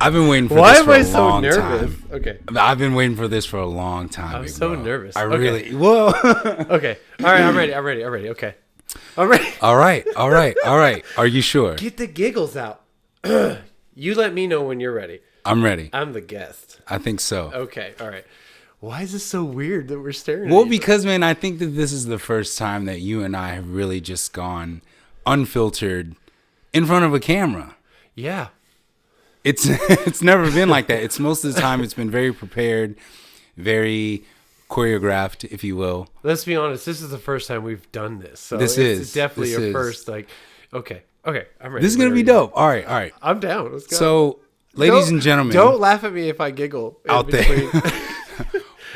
I've been waiting for Why this am for I a so long nervous? time. Okay. I've been waiting for this for a long time. I'm so nervous. I Okay. really. Whoa. Okay. All right. I'm ready. Okay. I'm ready. All right. Are you sure? Get the giggles out. You let me know when you're ready. I'm ready. I'm the guest. I think so. Okay. All right. Why is this so weird that we're staring Well, at because, man, I think that this is the first time that you and I have really just gone unfiltered in front of a camera. Yeah. It's never been like that. It's most of the time it's been very prepared, very choreographed, if you will. Let's be honest. This is the first time we've done this. So This it's is. definitely This your is. first. Like, okay. I'm ready. This is going to be dope. All right. I'm down. Let's go. So, ladies and gentlemen. Don't laugh at me if I giggle. Out there.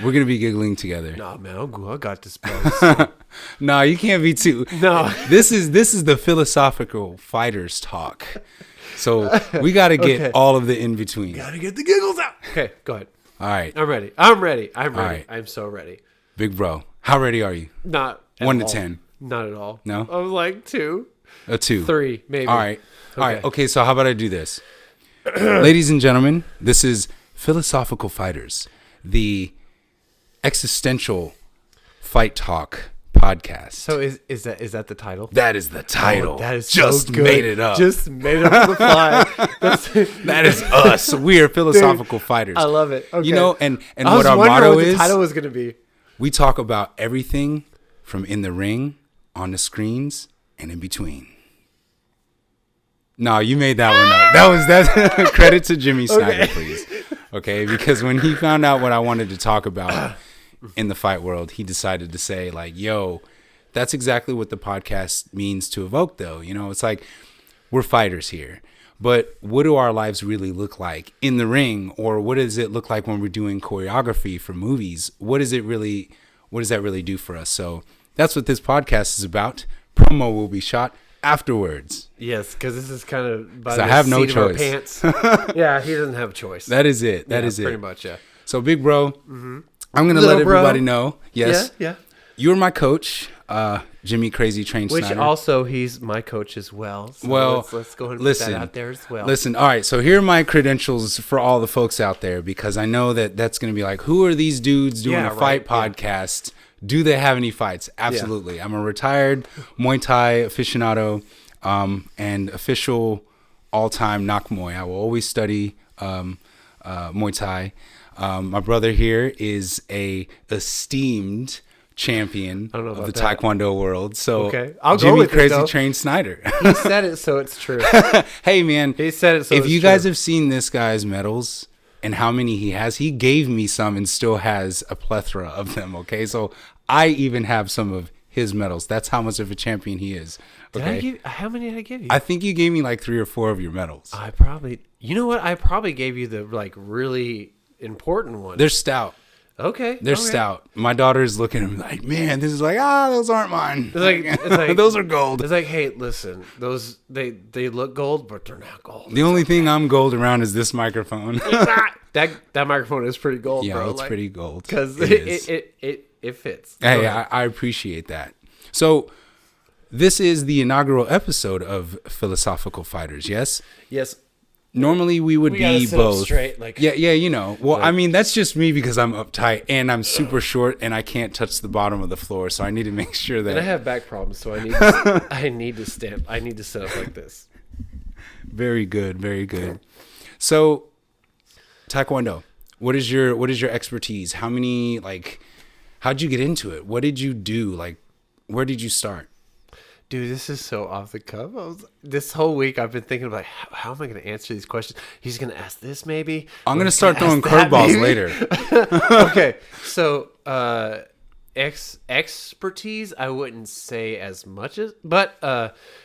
We're going to be giggling together. Nah, man. I got this, bro. No, you can't be too. No. This is the philosophical fighters talk. So we got to get Okay. all of the in between. Gotta get the giggles out. Okay, go ahead. All right, I'm ready. right. I'm so ready. big bro. How ready are you? Not at 1 to all. 10. Not at all. No? I was like 2, A 2. 3, maybe. All right. All right. Okay. Okay. So how about I do this, ladies and gentlemen? This is Philosophical Fighters, the existential fight talk podcast. So is that the title? That is the title. Oh, that is just so good. made it up. Just made it up on the fly. That is us. We are philosophical fighters. I love it. Okay. You know, and I what was our wondering motto what the is. title was gonna be. We talk about everything from in the ring, on the screens, and in between. No, you made that one up. That's credit to Jimmy Snyder, please. Okay, because when he found out what I wanted to talk about in the fight world, he decided to say, like, yo, that's exactly what the podcast means to evoke, though. You know, it's like we're fighters here. But what do our lives really look like in the ring? Or what does it look like when we're doing choreography for movies? What does that really do for us? So that's what this podcast is about. Promo will be shot afterwards. Yes, because this is kind of by I the have no seat of our choice. pants. Yeah, he doesn't have a choice. That is it. That Yeah, is it. pretty much. Yeah. So, big bro, I'm going to Little let bro. everybody know. Yes. Yeah. You're my coach, Jimmy Crazytrain Which Snyder. also he's my coach as well. So Well, let's go ahead and listen, put that out there as well. Listen, all right, so here are my credentials for all the folks out there, because I know that that's going to be like, who are these dudes doing Yeah, a fight right, podcast? Do they have any fights? Absolutely. I'm a retired Muay Thai aficionado and official all-time Nak Muay. I will always study Muay Thai. My brother here is a esteemed champion I don't know of about the that. Taekwondo world. So Okay. I'll go Jimmy with it, though. Crazytrain Snyder. He said it, so it's true. Hey, man. He said it, so if it's you true. guys have seen this guy's medals and how many he has, he gave me some and still has a plethora of them. Okay, so I even have some of his medals. That's how much of a champion he is. Okay, How many did I give you? I think you gave me like 3 or 4 of your medals. You know what? I probably gave you the like really important one. They're stout. Okay. They're okay. stout. My daughter's looking at me like, man, this is like, those aren't mine. It's like those are gold. It's like, hey, listen, those they look gold, but they're not gold. The only thing I'm gold around is this microphone. that microphone is pretty gold, Yeah, bro. it's pretty gold. Because It is. it fits. Hey, Go ahead. I appreciate that. So, this is the inaugural episode of Philosophical Fighters, yes? Yes. Normally, we would gotta be sit up both. straight, like- yeah, you know. Well, Like- I mean, that's just me because I'm uptight and I'm super short and I can't touch the bottom of the floor, so I need to make sure that... And I have back problems, so I need to stand. I need to sit up like this. Very good, very good. So, Taekwondo, what is your expertise? How'd you get into it? What did you do? Like, where did you start? Dude, this is so off the cuff. This whole week I've been thinking about how am I going to answer these questions? He's going to ask this maybe. I'm going to He's start gonna throwing ask that, curveballs maybe. later. Okay, so expertise I wouldn't say as much as, but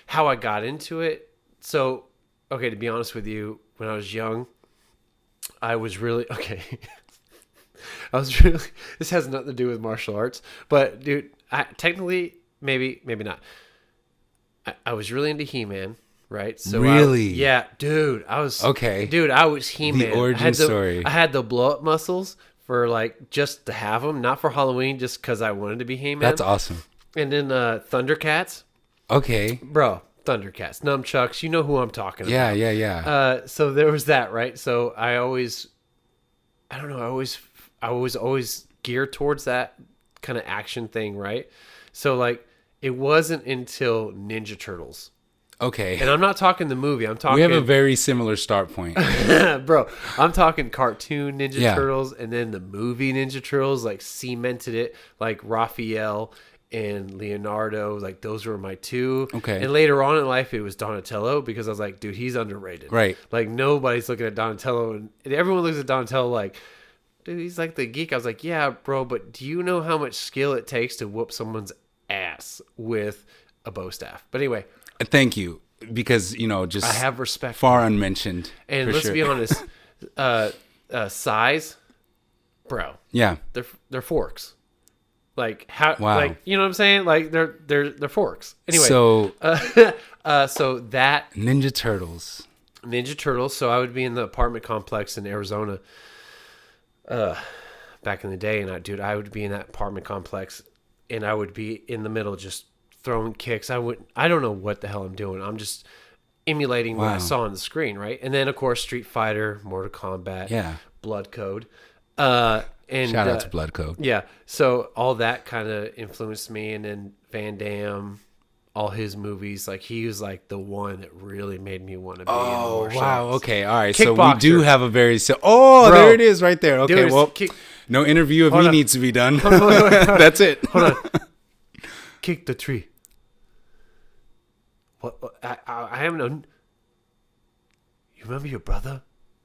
how I got into it. So, okay, to be honest with you, when I was young, I was really this has nothing to do with martial arts, but dude, technically maybe not. I was really into He-Man, right? So Really? yeah, dude, I was Okay. Dude, I was He-Man. The origin story. I had the blow-up muscles for like just to have them, not for Halloween, just because I wanted to be He-Man. That's awesome. And then Thundercats, Okay. bro. Thundercats, nunchucks. You know who I'm talking Yeah, about. yeah. So there was that, right? So I don't know. I was always geared towards that kind of action thing, right? So like, it wasn't until Ninja Turtles. Okay. And I'm not talking the movie. I'm talking. We have a very similar start point. Bro, I'm talking cartoon Ninja Turtles, and then the movie Ninja Turtles like cemented it, like Raphael and Leonardo, like those were my two. Okay. And later on in life, it was Donatello, because I was like, dude, he's underrated. Right. Like, nobody's looking at Donatello, and everyone looks at Donatello like, dude, he's like the geek. I was like, yeah, bro, but do you know how much skill it takes to whoop someone's ass with a bow staff? But anyway. Thank you, because just I have respect. Far unmentioned. And let's be honest, size, bro. Yeah. They're forks. Like how? Wow. Like, you know what I'm saying? Like they're forks. Anyway. So So that Ninja Turtles. So I would be in the apartment complex in Arizona. Back in the day, and I would be in that apartment complex, and I would be in the middle just throwing kicks. I don't know what the hell I'm doing. I'm just emulating what I saw on the screen, right? And then of course Street Fighter, Mortal Kombat, Blood Code. And shout out to Blood Code. Yeah. So all that kind of influenced me, and then Van Damme, all his movies, like he was like the one that really made me want to be in martial arts. Okay, all right. Kickboxer. So we do have a very bro, there it is right there. Okay, dude, well, no interview of me needs to be done. That's it. Hold on. Kick the tree. What? I haven't known. You remember your brother?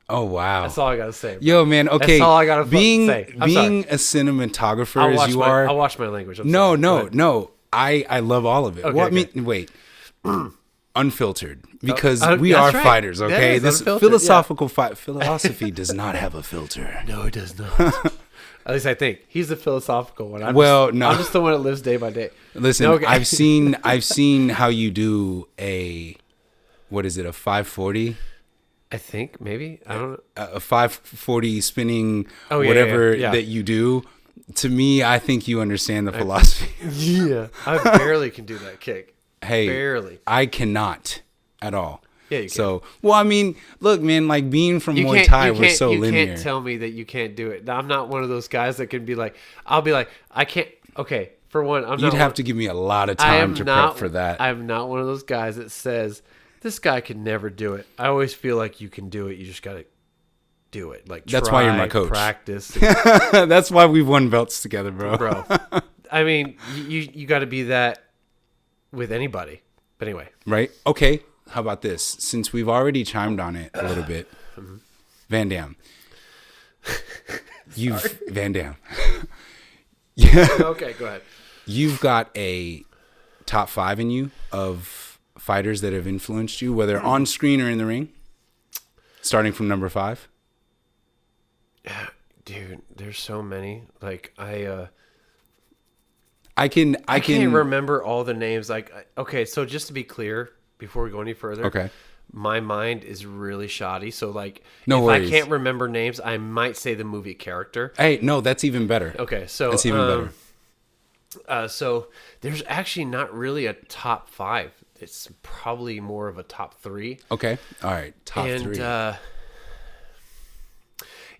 Oh wow. That's all I gotta say. Bro. Yo, man. Okay. That's all I gotta being say. being a cinematographer as you are. I'll watch my language. No. I love all of it. Okay, well, okay. I mean, wait. Unfiltered, because we that's are right. fighters. That Okay, is this unfiltered, philosophy does not have a filter. No, it does not. At least I think he's the philosophical one. I'm just the one that lives day by day. Listen, No, okay. I've seen how you do a 540. I think maybe I don't know. A 540 spinning yeah. that you do. To me, I think you understand the philosophy. Yeah, I barely can do that kick. Hey, barely. I cannot at all. Yeah, you can. So, well, I mean, look, man, like being from Muay Thai, we're so linear. You can't tell me that you can't do it. I'm not one of those guys that can be like, I'll be like, I can't. Okay, for one, You'd have to give me a lot of time to prep for that. I'm not one of those guys that says, this guy could never do it. I always feel like you can do it. You just got to do it. Like, that's why you're my coach. Practice. That's why we've won belts together, bro. I mean, you got to be that with anybody. But anyway. Right? Okay. How about this? Since we've already chimed on it a little bit, Van Damme. Van Damme. Yeah. Okay, go ahead. You've got a top 5 in you of fighters that have influenced you, whether on screen or in the ring? Starting from number 5? Dude, there's so many. Like I can't remember all the names. Like, okay, so just to be clear, before we go any further, okay, my mind is really shoddy. So like, no worries. I can't remember names, I might say the movie character. Hey, no, that's even better. Okay, so that's even better. So there's actually not really a top 5. It's probably more of a top 3. Okay, all right, top 3.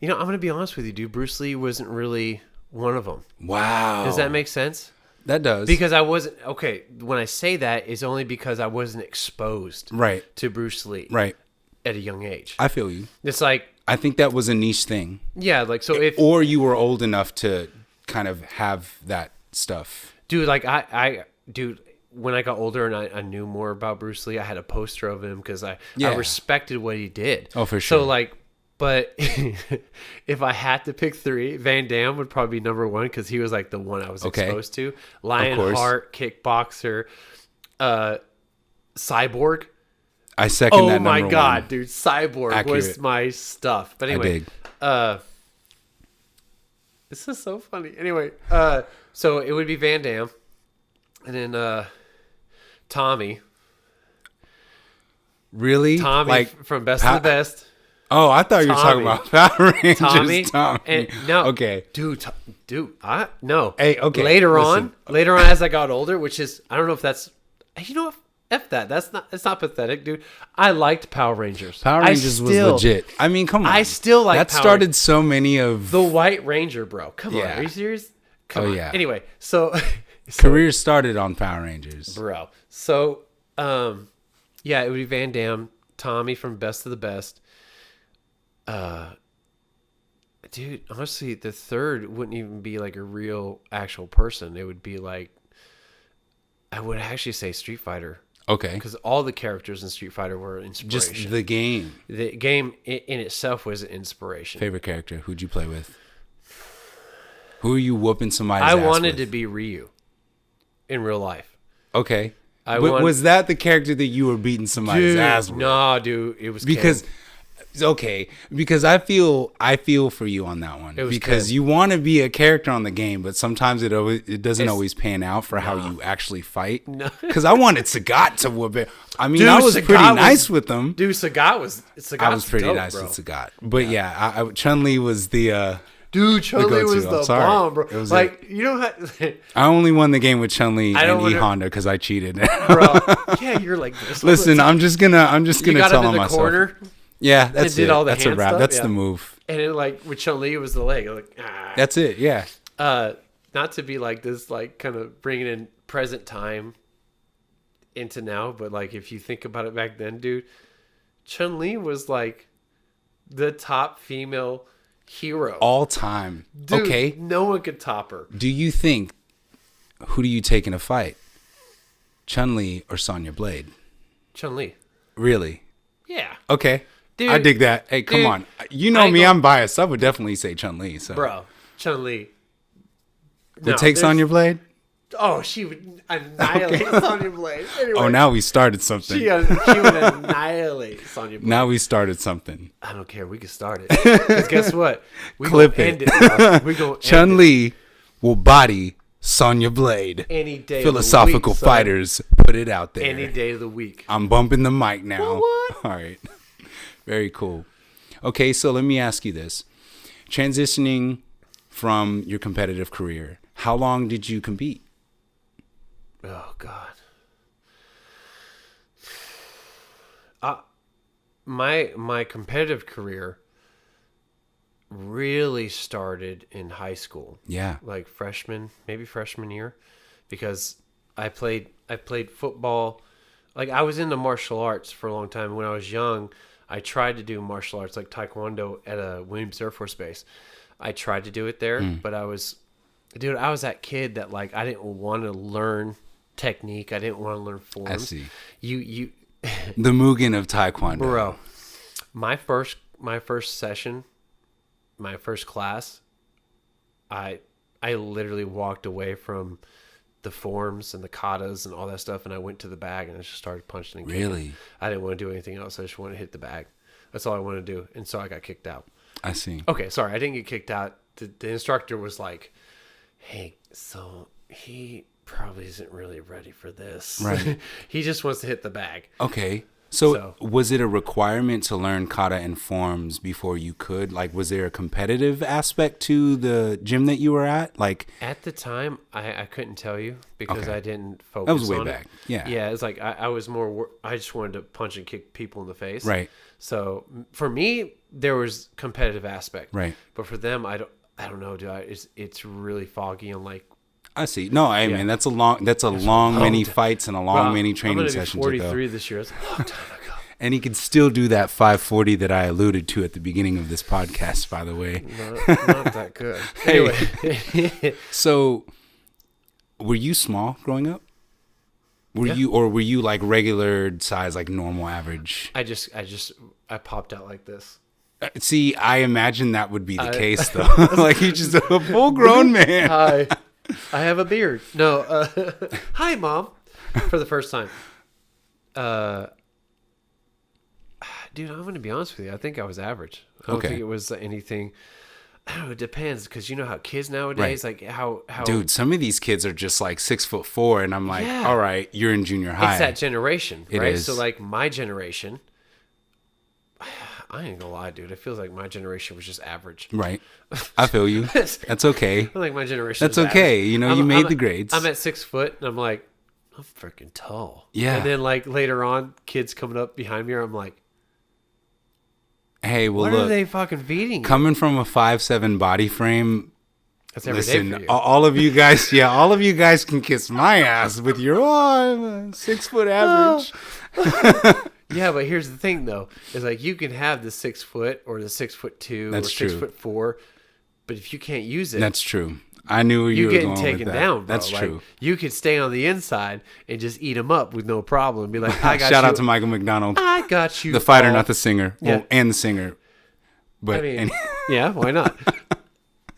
I'm going to be honest with you, dude. Bruce Lee wasn't really one of them. Wow. Does that make sense? That does. Because I wasn't, okay, when I say that, it's only because I wasn't exposed to Bruce Lee at a young age. I feel you. It's like, I think that was a niche thing. Yeah, like, so if... Or you were old enough to kind of have that stuff. Dude, like, dude, when I got older and I knew more about Bruce Lee, I had a poster of him because I respected what he did. Oh, for sure. So, like, but if I had to pick 3, Van Damme would probably be number 1 because he was like the one I was exposed to. Lionheart, kickboxer, Cyborg. I second that. Oh my god, dude! Cyborg was my stuff. But anyway, this is so funny. Anyway, so it would be Van Damme, and then Tommy. Really? Tommy, like, from Best of the Best. Oh, I thought you were talking about Power Rangers. Tommy. And, no, okay, dude, no. Hey, okay. Later on, as I got older, which is, I don't know if that's, you know what? F that. It's not pathetic, dude. I liked Power Rangers. Power Rangers was legit. I mean, come on. I still like that started so many of the White Ranger, bro. Come on, are you serious? Come on. Yeah. Anyway, so career started on Power Rangers, bro. So, yeah, it would be Van Damme, Tommy from Best of the Best. Dude, honestly, the third wouldn't even be like a real actual person. It would be like, I would actually say Street Fighter. Okay. Because all the characters in Street Fighter were inspiration. Just the game. The game in itself was an inspiration. Favorite character? Who'd you play with? Who are you whooping somebody's ass I wanted with? to be Ryu in real life. Okay. Was that the character that you were beating somebody's ass with? No, dude. It was because... Ken. Okay, because I feel for you on that one, because Ken. You want to be a character on the game, but sometimes it doesn't always pan out for how you actually fight. No, because I wanted Sagat to whoop it. I mean, I was pretty nice with them. Dude, Sagat was pretty dope, nice bro. with Sagat, but yeah, Chun-Li was the. Dude, Chun-Li was the bomb, bro. You know how... I only won the game with Chun-Li and E Honda because I cheated. Bro, yeah, you're like this. Listen, I'm just gonna tell on myself. Corner. Yeah, that's it. That's a wrap. Stuff. That's the move. And then, like, with Chun-Li, it was the leg. Like, That's it, yeah. Not to be like this, like, kind of bringing in present time into now, but, like, if you think about it back then, dude, Chun-Li was, like, the top female hero. All time. Dude, okay. No one could top her. Do you think, who do you take in a fight? Chun-Li or Sonya Blade? Chun-Li. Really? Yeah. Okay. Dude, I dig that. Hey, come on. You know me, I'm biased. I would definitely say Chun-Li. So. Bro, Chun-Li. Would take Sonya Blade? Oh, she would annihilate Sonya Blade. Anyway, oh, now we started something. She would annihilate Sonya Blade. Now we started something. I don't care. We can start it. Because guess what? We Clip it. We go Chun-Li will body Sonya Blade. Any day Philosophical of the week, fighters, put it out there. Any day of the week. I'm bumping the mic now. What? All right. Very cool. Okay, so let me ask you this. Transitioning from your competitive career, how long did you compete? Oh, God. My competitive career really started in high school. Yeah. Like freshman year, because I played football. Like, I was into martial arts for a long time. When I was young, I tried to do martial arts like Taekwondo at a Williams Air Force Base. I tried to do it there, but I was that kid that, like, I didn't want to learn technique. I didn't want to learn forms. I see. You the Mugen of Taekwondo. Bro, my first session, my first class, I literally walked away from the forms and the katas and all that stuff, and I went to the bag and I just started punching and kicking. Really? I didn't want to do anything else. I just wanted to hit the bag. That's all I wanted to do. And so I got kicked out. I see. Okay, sorry. I didn't get kicked out. The instructor was like, hey, so he probably isn't really ready for this. Right. He just wants to hit the bag. Okay. So was it a requirement to learn kata and forms before you could? Like, was there a competitive aspect to the gym that you were at? Like, at the time, I couldn't tell you because I didn't focus on it. That was way back. Yeah. Yeah, it's like I was more, I just wanted to punch and kick people in the face. Right. So for me, there was competitive aspect. Right. But for them, I don't know, dude. It's really foggy and like. I see. No, I mean, that's a long many fights and a long many training sessions. I'm going to be 43 this year. It's a long time ago. And he can still do that 540 that I alluded to at the beginning of this podcast, by the way. Not that good. Anyway. So, were you small growing up? Were you like regular size, like normal average? I popped out like this. See, I imagine that would be the case, though. Like, you're just a full-grown man. Hi. I have a beard. No. Hi, Mom. For the first time. Dude, I'm going to be honest with you. I think I was average. I don't think it was anything. I don't know. It depends, because you know how kids nowadays, like how. Dude, some of these kids are just like 6'4", and I'm like, all right, you're in junior high. It's that generation, right? It is. So like my generation, I ain't gonna lie, dude. It feels like my generation was just average. Right. I feel you. That's okay. I feel like my generation. That's okay. Average. You know, you made the grades. I'm at 6 foot, and I'm like, I'm freaking tall. Yeah. And then like later on, kids coming up behind me, I'm like, hey, well, what look, are they fucking feeding you? coming from a 5'7" body frame. That's every day Listen, for you. all of you guys, all of you guys can kiss my ass with your 6 foot average. Yeah, but here's the thing though, is like you can have the 6 foot or the 6'2" That's or true. 6'4", but if you can't use it, That's true. I knew where you you're were getting going taken with that. down, bro. That's Like, true. you could stay on the inside and just eat them up with no problem. Be like, I got Shout you. out to Michael McDonald, I got you. the fighter, all. not the singer. Yeah. Well, and the singer. But I mean, yeah, why not?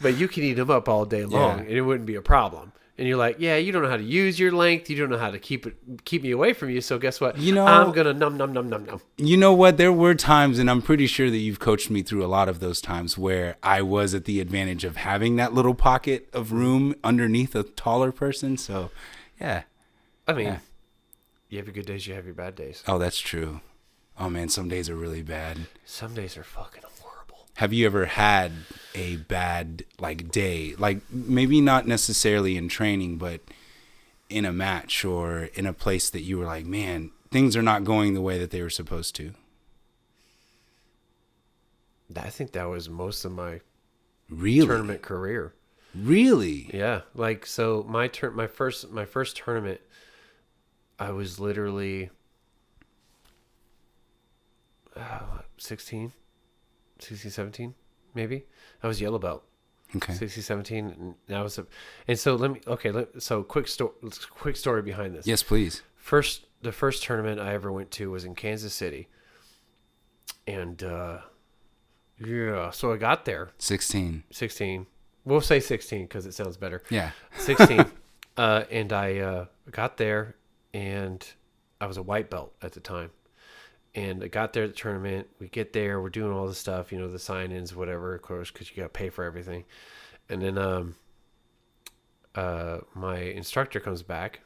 But you can eat them up all day long, and it wouldn't be a problem. And you're like, yeah, you don't know how to use your length. You don't know how to keep me away from you. So guess what? I'm gonna num. You know what? There were times, and I'm pretty sure that you've coached me through a lot of those times where I was at the advantage of having that little pocket of room underneath a taller person. So, yeah. I mean, you have your good days, you have your bad days. Oh, that's true. Oh man, some days are really bad. Some days are fucking horrible. Have you ever had a bad day? Like maybe not necessarily in training, but in a match or in a place that you were like, man, things are not going the way that they were supposed to. I think that was most of my Really? tournament career. Really? Yeah, like so my first tournament, I was literally 16, 17, maybe. I was yellow belt. Okay. 16, 17, and that was so quick story behind this. Yes, please. The first tournament I ever went to was in Kansas City. And so I got there 16. We'll say 16 because it sounds better. Yeah. 16. And I got there, and I was a white belt at the time. And I got there at the tournament. We get there. We're doing all the stuff, the sign-ins, whatever, of course, because you got to pay for everything. And then my instructor comes back,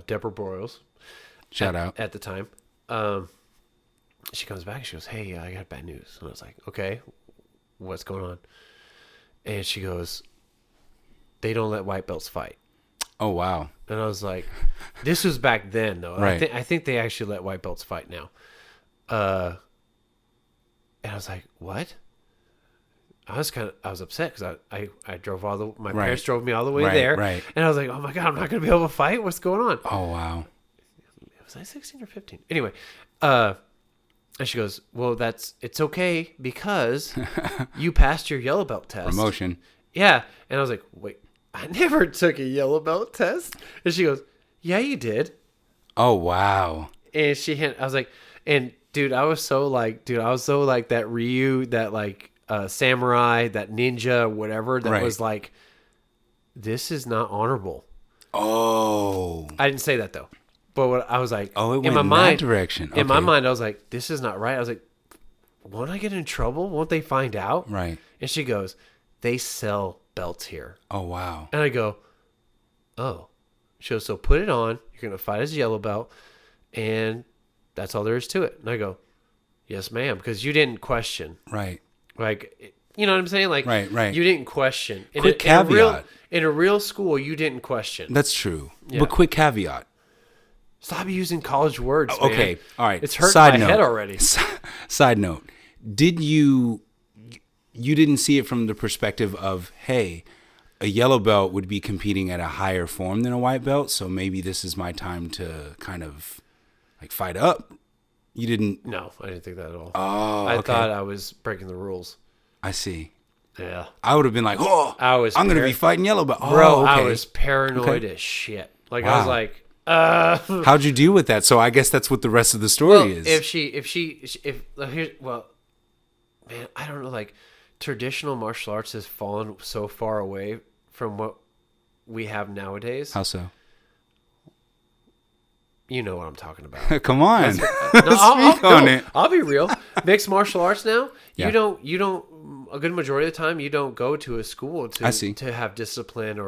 Deborah Broyles. Shout out. At the time. She comes back and she goes, hey, I got bad news. And I was like, okay, what's going on? And she goes, they don't let white belts fight. Oh, wow. And I was like, this was back then, though. Right. I think they actually let white belts fight now. And I was like, what? I was upset because I drove my parents drove me all the way there. Right. And I was like, oh my God, I'm not going to be able to fight? What's going on? Oh, wow. Was I 16 or 15? Anyway, and she goes, well, it's okay because you passed your yellow belt test. Promotion. Yeah. And I was like, wait, I never took a yellow belt test. And she goes, yeah, you did. Oh, wow. And I was like, and dude, I was so like that Ryu, that like samurai, that ninja, whatever, that was like, this is not honorable. Oh. I didn't say that though. But what I was like, it went in my in mind, that direction. In my mind, I was like, this is not right. I was like, won't I get in trouble? Won't they find out? Right. And she goes, they sell belts here. Oh, wow. And I go, oh. She goes, so put it on. You're going to fight as a yellow belt. And that's all there is to it. And I go, yes, ma'am. Because you didn't question. Right. Like, you know what I'm saying? Like, right. You didn't question. Quick caveat. In a real school, you didn't question. That's true. Yeah. But quick caveat. Stop using college words, man. Okay. All right. It's hurting my head already. Side note. Did you didn't see it from the perspective of, hey, a yellow belt would be competing at a higher form than a white belt, so maybe this is my time to kind of like fight up. You didn't? No, I didn't think that at all. Oh, I okay. thought I was breaking the rules. I see. Yeah. I would have been like, oh, I'm going to be fighting yellow belt. Bro, okay. I was paranoid as shit. Like, wow. I was like, how'd you deal with that? So I guess that's what the rest of the story is. Man, I don't know, like, traditional martial arts has fallen so far away from what we have nowadays. How so? You know what I'm talking about. Come on. I'll be real. Mixed martial arts now, Yeah. you don't, a good majority of the time, you don't go to a school to have discipline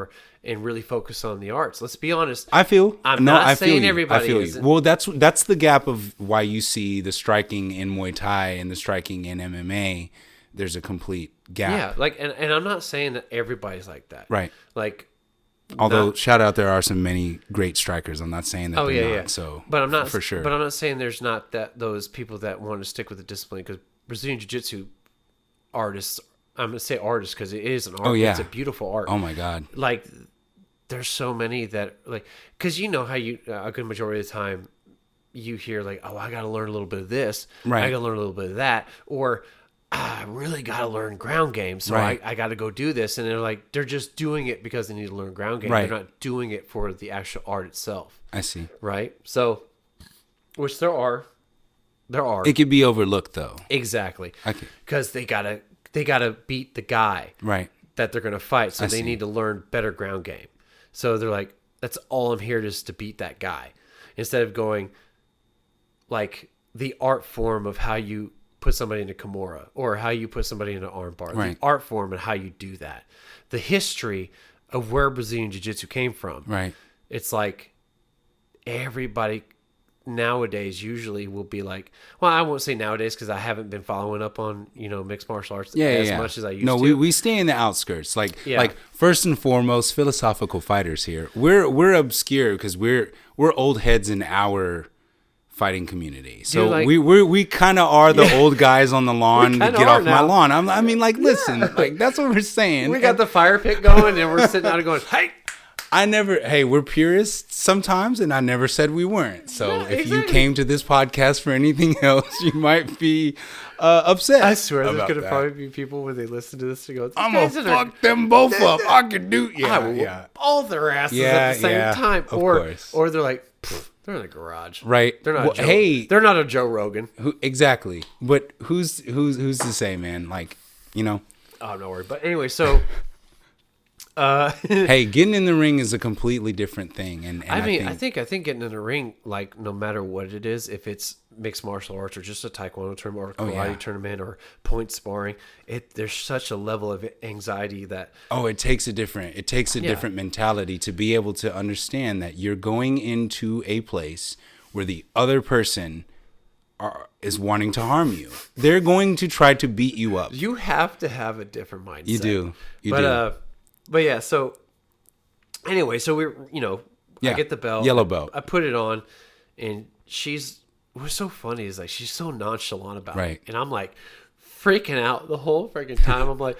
and really focus on the arts. Let's be honest. I'm not saying everybody isn't. Well, that's the gap of why you see the striking in Muay Thai and the striking in MMA. There's a complete gap. Yeah, like, and I'm not saying that everybody's like that. Right. Like, Although shout out, there are some many great strikers. I'm not saying that they're not. So, but I'm not for sure. But I'm not saying there's not those people that want to stick with the discipline, because Brazilian Jiu-Jitsu artists. I'm gonna say artists because it is an art. Oh yeah, it's a beautiful art. Oh my god! Like there's so many that like, because you know how a good majority of the time you hear like, oh, I got to learn a little bit of this. Right. I got to learn a little bit of that, or I really got to learn ground game, so I got to go do this. And they're just doing it because they need to learn ground game. Right. They're not doing it for the actual art itself. I see. Right? So, which there are. It could be overlooked, though. Exactly. Okay. Because they gotta beat the guy that they're going to fight, so they need to learn better ground game. So they're like, that's all I'm here just to beat that guy. Instead of going, like, the art form of how you put somebody into Kimura or how you put somebody into armbar, the art form and how you do that, the history of where Brazilian Jiu-Jitsu came from. Right. It's like everybody nowadays usually will be like, well, I won't say nowadays because I haven't been following up on, mixed martial arts as much as I used to. No, we stay in the outskirts. Like first and foremost, philosophical fighters here. We're obscure because we're old heads in our fighting community. So we kind of are the old guys on the lawn to get off my lawn. Listen, that's what we're saying. We got the fire pit going and we're sitting out and going, hey. We're purists sometimes, and I never said we weren't. So if you came to this podcast for anything else, you might be upset. I swear there's going to probably be people when they listen to this to go, I'm going to fuck them both up. I can do all their asses at the same time. Of course. Or they're like, they're in the garage. Right. They're not they're not a Joe Rogan. Exactly. But who's to say, man? Like, Oh, no worry. But anyway, so... hey, getting in the ring is a completely different thing, and I think getting in the ring, like, no matter what it is, if it's mixed martial arts or just a Taekwondo tournament or a karate tournament or point sparring, there's such a level of anxiety that it takes a different mentality to be able to understand that you're going into a place where the other person is wanting to harm you. They're going to try to beat you up. You have to have a different mindset. You do. But yeah, so anyway, so we're, I get the belt. Yellow belt. I put it on, and what's so funny is, like, she's so nonchalant about it. And I'm, like, freaking out the whole freaking time. I'm like,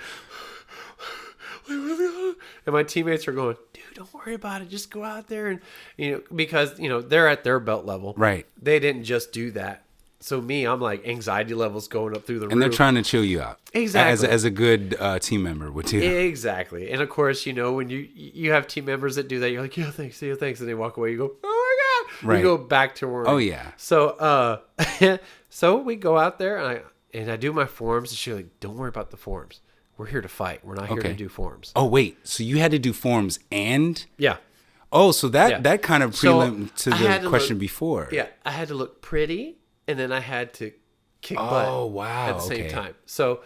and my teammates are going, dude, don't worry about it. Just go out there. And, because, they're at their belt level. Right. They didn't just do that. So I'm like, anxiety levels going up through the roof. And they're trying to chill you out. Exactly. As a good team member would do. Exactly. And of course, when you have team members that do that, you're like, yeah, thanks. And they walk away. You go, oh my God. Right. You go back to work. Oh, yeah. So so we go out there and I do my forms. And she's like, don't worry about the forms. We're here to fight. We're not here to do forms. Oh, wait. So you had to do forms and? Yeah. Oh, so that kind of prelim to the question before. Yeah. I had to look pretty. And then I had to kick butt at the same time. So,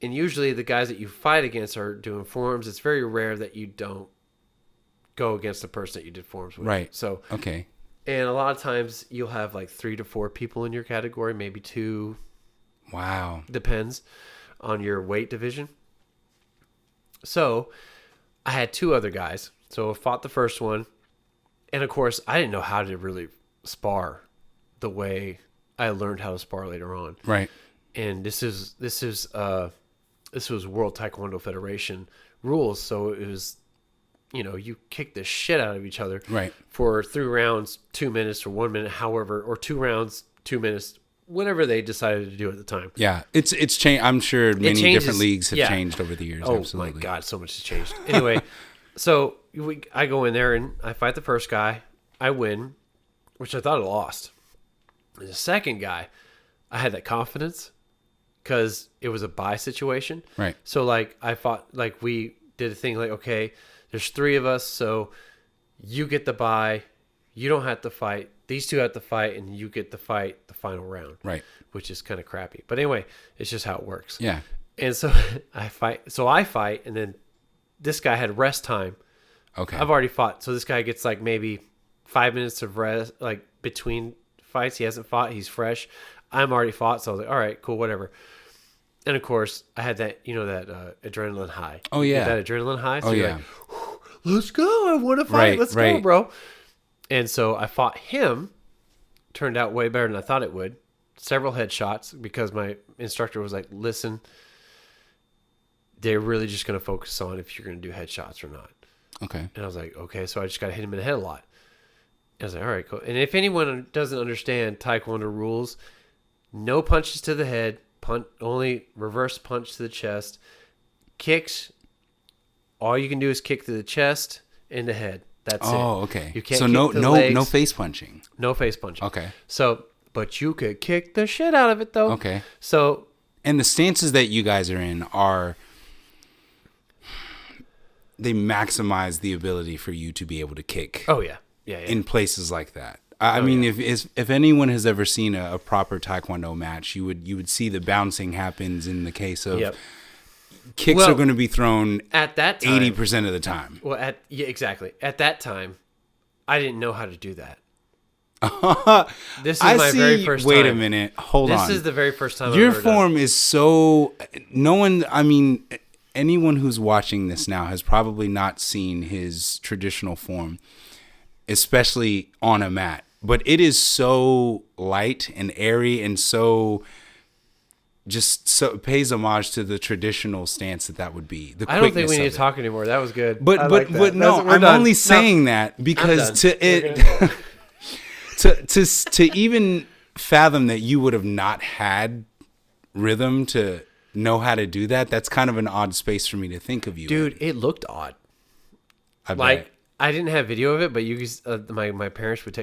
and usually the guys that you fight against are doing forms. It's very rare that you don't go against the person that you did forms with. Right. So, and a lot of times you'll have like 3 to 4 people in your category, maybe 2. Wow. Depends on your weight division. So, I had 2 other guys. So, I fought the first one. And of course, I didn't know how to really spar the way I learned how to spar later on. Right. And this was World Taekwondo Federation rules. So it was, you kick the shit out of each other. Right. For 3 rounds, 2 minutes or 1 minute, however, or 2 rounds, 2 minutes, whatever they decided to do at the time. Yeah. It's changed. I'm sure many different leagues have changed over the years. Oh, absolutely. My God, so much has changed. Anyway, so I go in there and I fight the first guy. I win, which I thought I lost. The second guy, I had that confidence because it was a bye situation. Right. So, like, I fought, like, we did a thing like, okay, there's 3 of us, so you get the bye. You don't have to fight. These 2 have to fight, and you get to fight the final round. Right. Which is kind of crappy. But anyway, it's just how it works. Yeah. And so I fight, and then this guy had rest time. Okay. I've already fought. So this guy gets, like, maybe 5 minutes of rest, like, between fights. He hasn't fought. He's fresh. I'm already fought. So I was like, all right, cool, whatever. And of course I had that, that adrenaline high. Oh yeah. That adrenaline high. So oh yeah. Like, let's go. I want to fight. Let's go, bro. And so I fought him. Turned out way better than I thought it would. Several headshots because my instructor was like, listen, they're really just going to focus on if you're going to do headshots or not. Okay. And I was like, okay, so I just got to hit him in the head a lot. I was like, all right, cool. And if anyone doesn't understand Taekwondo rules, no punches to the head, only reverse punch to the chest. Kicks, all you can do is kick to the chest and the head. That's it. Oh, okay. You can't so no face punching. No face punching. Okay. So, but you could kick the shit out of it though. Okay. So, and the stances that you guys are in they maximize the ability for you to be able to kick. Oh yeah. Yeah. In places like that. I mean, if anyone has ever seen a proper Taekwondo match, you would see the bouncing happens in the case of kicks are going to be thrown at that time 80% of the time. Well, exactly. At that time, I didn't know how to do that. This is my very first time. Wait a minute. Hold on. This is the very first time Your form is so... No one... I mean, anyone who's watching this now has probably not seen his traditional form, especially on a mat. But it is so light and airy and so it pays homage to the traditional stance that would be. I don't think we need to talk anymore. That was good. But no, I'm only saying that because to even fathom that you would have not had rhythm to know how to do that, that's kind of an odd space for me to think of you. Dude, it looked odd. Like, I didn't have video of it, but you my parents would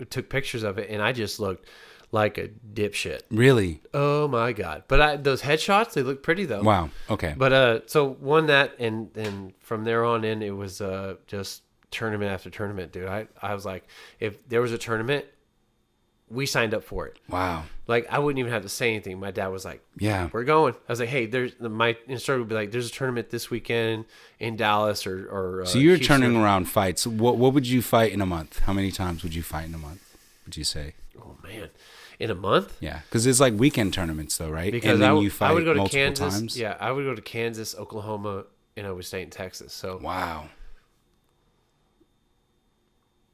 took pictures of it, and I just looked like a dipshit. Really? Oh my god! But those headshots, they look pretty though. Wow. Okay. But so won that, and from there on in, it was just tournament after tournament, dude. I was like, if there was a tournament, we signed up for it. Wow. Like, I wouldn't even have to say anything. My dad was like, yeah, we're going. I was like, hey, my instructor would be like, there's a tournament this weekend in Dallas or so you're turning around fights. What would you fight in a month? How many times would you fight in a month, would you say? Oh, man. In a month? Yeah, because it's like weekend tournaments though, right? Because and then you fight I would go to multiple Kansas. times? Yeah, I would go to Kansas, Oklahoma, and I would stay in Texas. So wow.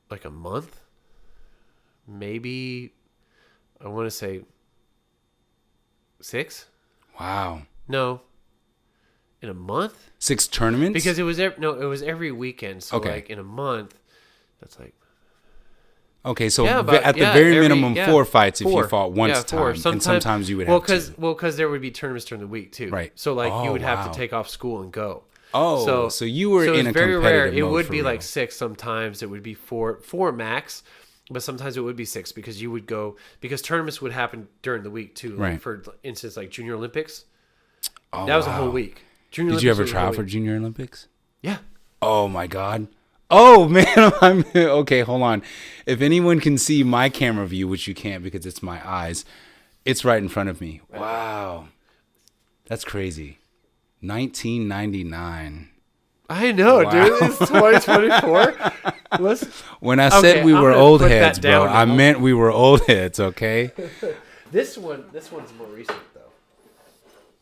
Like a month? Maybe... I want to say 6. Wow. No. In a month? 6 tournaments? Because it was every weekend. So okay. Like in a month, that's like. Okay, so at the very minimum 4 fights if you fought once time, and sometimes you would have to. Because there would be tournaments during the week too. Right. So like you would have to take off school and go. Oh, so you were in a very competitive rare. mode. It would be real. like 6 sometimes. It would be 4 max. But sometimes it would be 6 because you would go, because tournaments would happen during the week too. Like right. For instance, like Junior Olympics. Oh, that was a whole week. Did you ever try for Junior Olympics? Yeah. Oh my God. Oh man. Okay, hold on. If anyone can see my camera view, which you can't because it's my eyes, it's right in front of me. Right. Wow. That's crazy. 1999. I know, wow. Dude. It's 2024. When I said we were old heads, bro, I meant we were old heads, okay? This one's more recent though.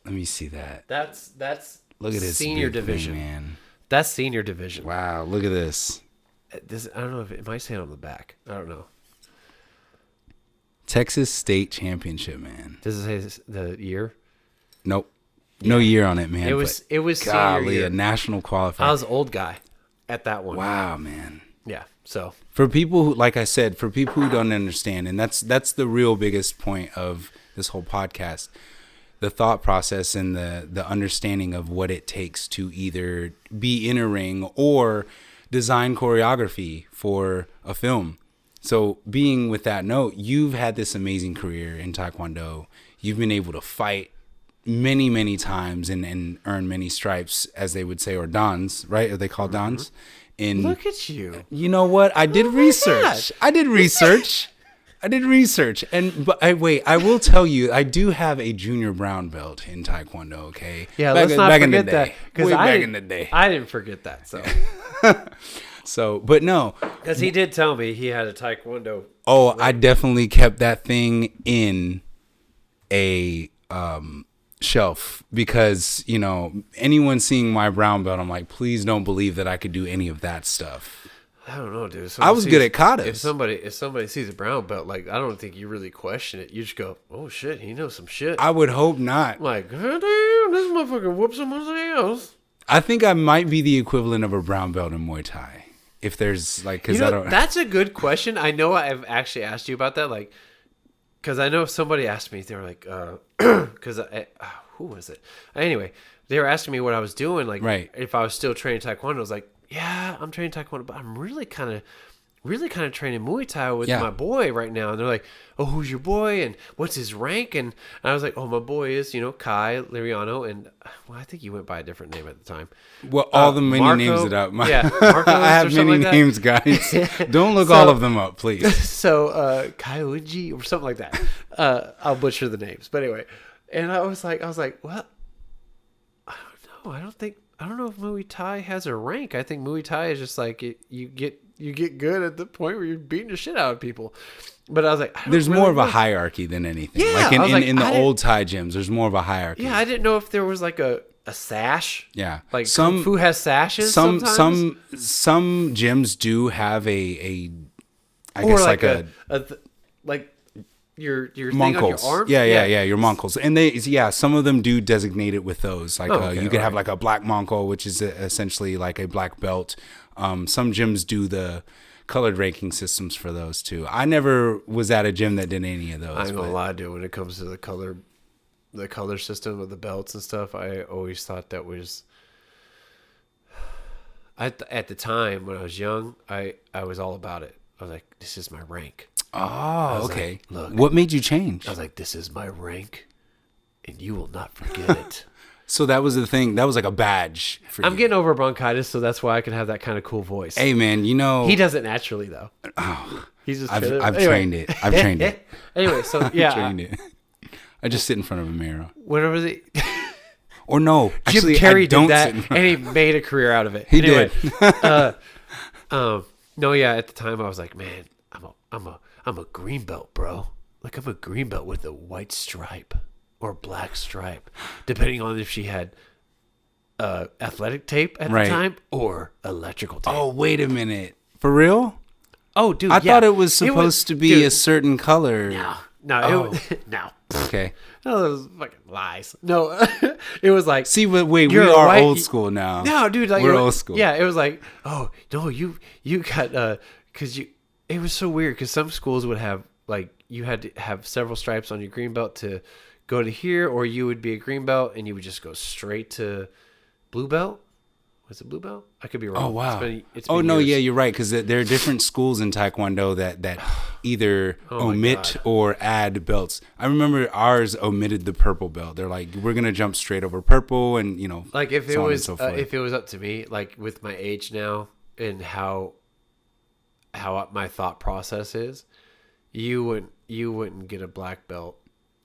Let me see that. That's look at this senior division, thing, man. That's senior division. Wow, look at this. I don't know if it might say it on the back. I don't know. Texas State Championship, man. Does it say the year? Nope. No year on it, man. It was golly, senior year. A national qualifier. I was an old guy at that one. Wow, man. Yeah. So for people who, like I said, for people who don't understand, and that's the real biggest point of this whole podcast, the thought process and the understanding of what it takes to either be in a ring or design choreography for a film. So being with that note, you've had this amazing career in Taekwondo. You've been able to fight many, many times and earn many stripes, as they would say, or dans, right? Are they called dans? Look at you. You know what? I did research. But I will tell you, I do have a junior brown belt in Taekwondo, okay? Yeah, let's not forget that. Because back in the day. I didn't forget that, so. So, but no. Because he did tell me he had a Taekwondo. Oh, I definitely kept that thing in a shelf because, you know, anyone seeing my brown belt, I'm like, please don't believe that I could do any of that stuff. I don't know, dude. I was good at katas. If somebody sees a brown belt, like, I don't think you really question it. You just go, oh shit, he knows some shit. I would hope not. Like, God damn, this motherfucker whoops somebody else. I think I might be the equivalent of a brown belt in Muay Thai. If there's like, because I don't. That's a good question. I know I've actually asked you about that, like, because I know if somebody asked me, they were like, because who was it? Anyway, they were asking me what I was doing, like, if I was still training Taekwondo. I was like, yeah, I'm training Taekwondo, but I'm really kind of training Muay Thai with my boy right now. And they're like, oh, who's your boy? And what's his rank? And I was like, oh, my boy is, Kai Liriano. And, well, I think you went by a different name at the time. Well, all the many Marco, names it up. Marco I have many names, guys. Don't look all of them up, please. So, Kai Uji or something like that. I'll butcher the names. But anyway. And I was like, well, I don't know. I don't know if Muay Thai has a rank. I think Muay Thai is just like you get good at the point where you're beating the shit out of people. But I was like, there's more of a hierarchy than anything. Yeah, like in the old Thai gyms, there's more of a hierarchy. Yeah, I didn't know if there was like a sash. Yeah, like Kung Fu has sashes. Some gyms do have I guess like a your thing on your arm. Yeah, your moncles, and some of them do designate it with those. Like you could have like a black moncol, which is essentially like a black belt. Some gyms do the colored ranking systems for those too. I never was at a gym that did any of those. I'm gonna lie, dude. When it comes to the color system of the belts and stuff, I always thought that was. At the time when I was young, I was all about it. I was like, this is my rank. Oh, okay. Like, look, what made you change? I was like, this is my rank, and you will not forget it. So that was the thing. That was like a badge for you. I'm getting over bronchitis, so that's why I can have that kind of cool voice. Hey, man, he does it naturally though. Oh, he's just. I've trained it. I've trained it. Anyway, so yeah, I've trained it. I just sit in front of a mirror. Whatever was it? Or no, Jim Carrey did that, and he made a career out of it. He did. No, yeah. At the time, I was like, man, I'm a green belt, bro. Like, I'm a green belt with a white stripe or black stripe, depending on if she had athletic tape at the time or electrical tape. Oh, wait a minute. For real? Oh, dude, I thought it was supposed to be a certain color. No. Okay. No, those fucking lies. No, it was like. See, wait, we are old school now. No, dude, like we're old school. Yeah, it was like, oh no, you got because you. It was so weird because some schools would have like you had to have several stripes on your green belt to go to here, or you would be a green belt and you would just go straight to blue belt. Was it blue belt? I could be wrong. Oh wow! It's been no, years. yeah, you're right because there are different schools in Taekwondo that either omit or add belts. I remember ours omitted the purple belt. They're like, we're gonna jump straight over purple, and like if it was if it was up to me, like with my age now and how my thought process is, you wouldn't get a black belt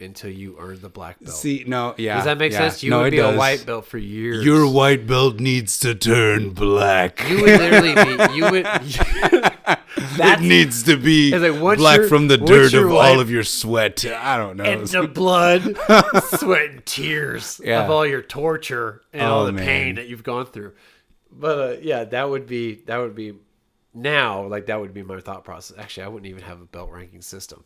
until you earn the black belt. See, no, yeah. Does that make sense? You would be a white belt for years. Your white belt needs to turn black. You would literally be, you would... it needs to be like, black from the dirt of all of your sweat. I don't know. And the blood, sweat, and tears of all your torture and all the pain that you've gone through. But yeah, that would be now, like that would be my thought process. Actually, I wouldn't even have a belt ranking system.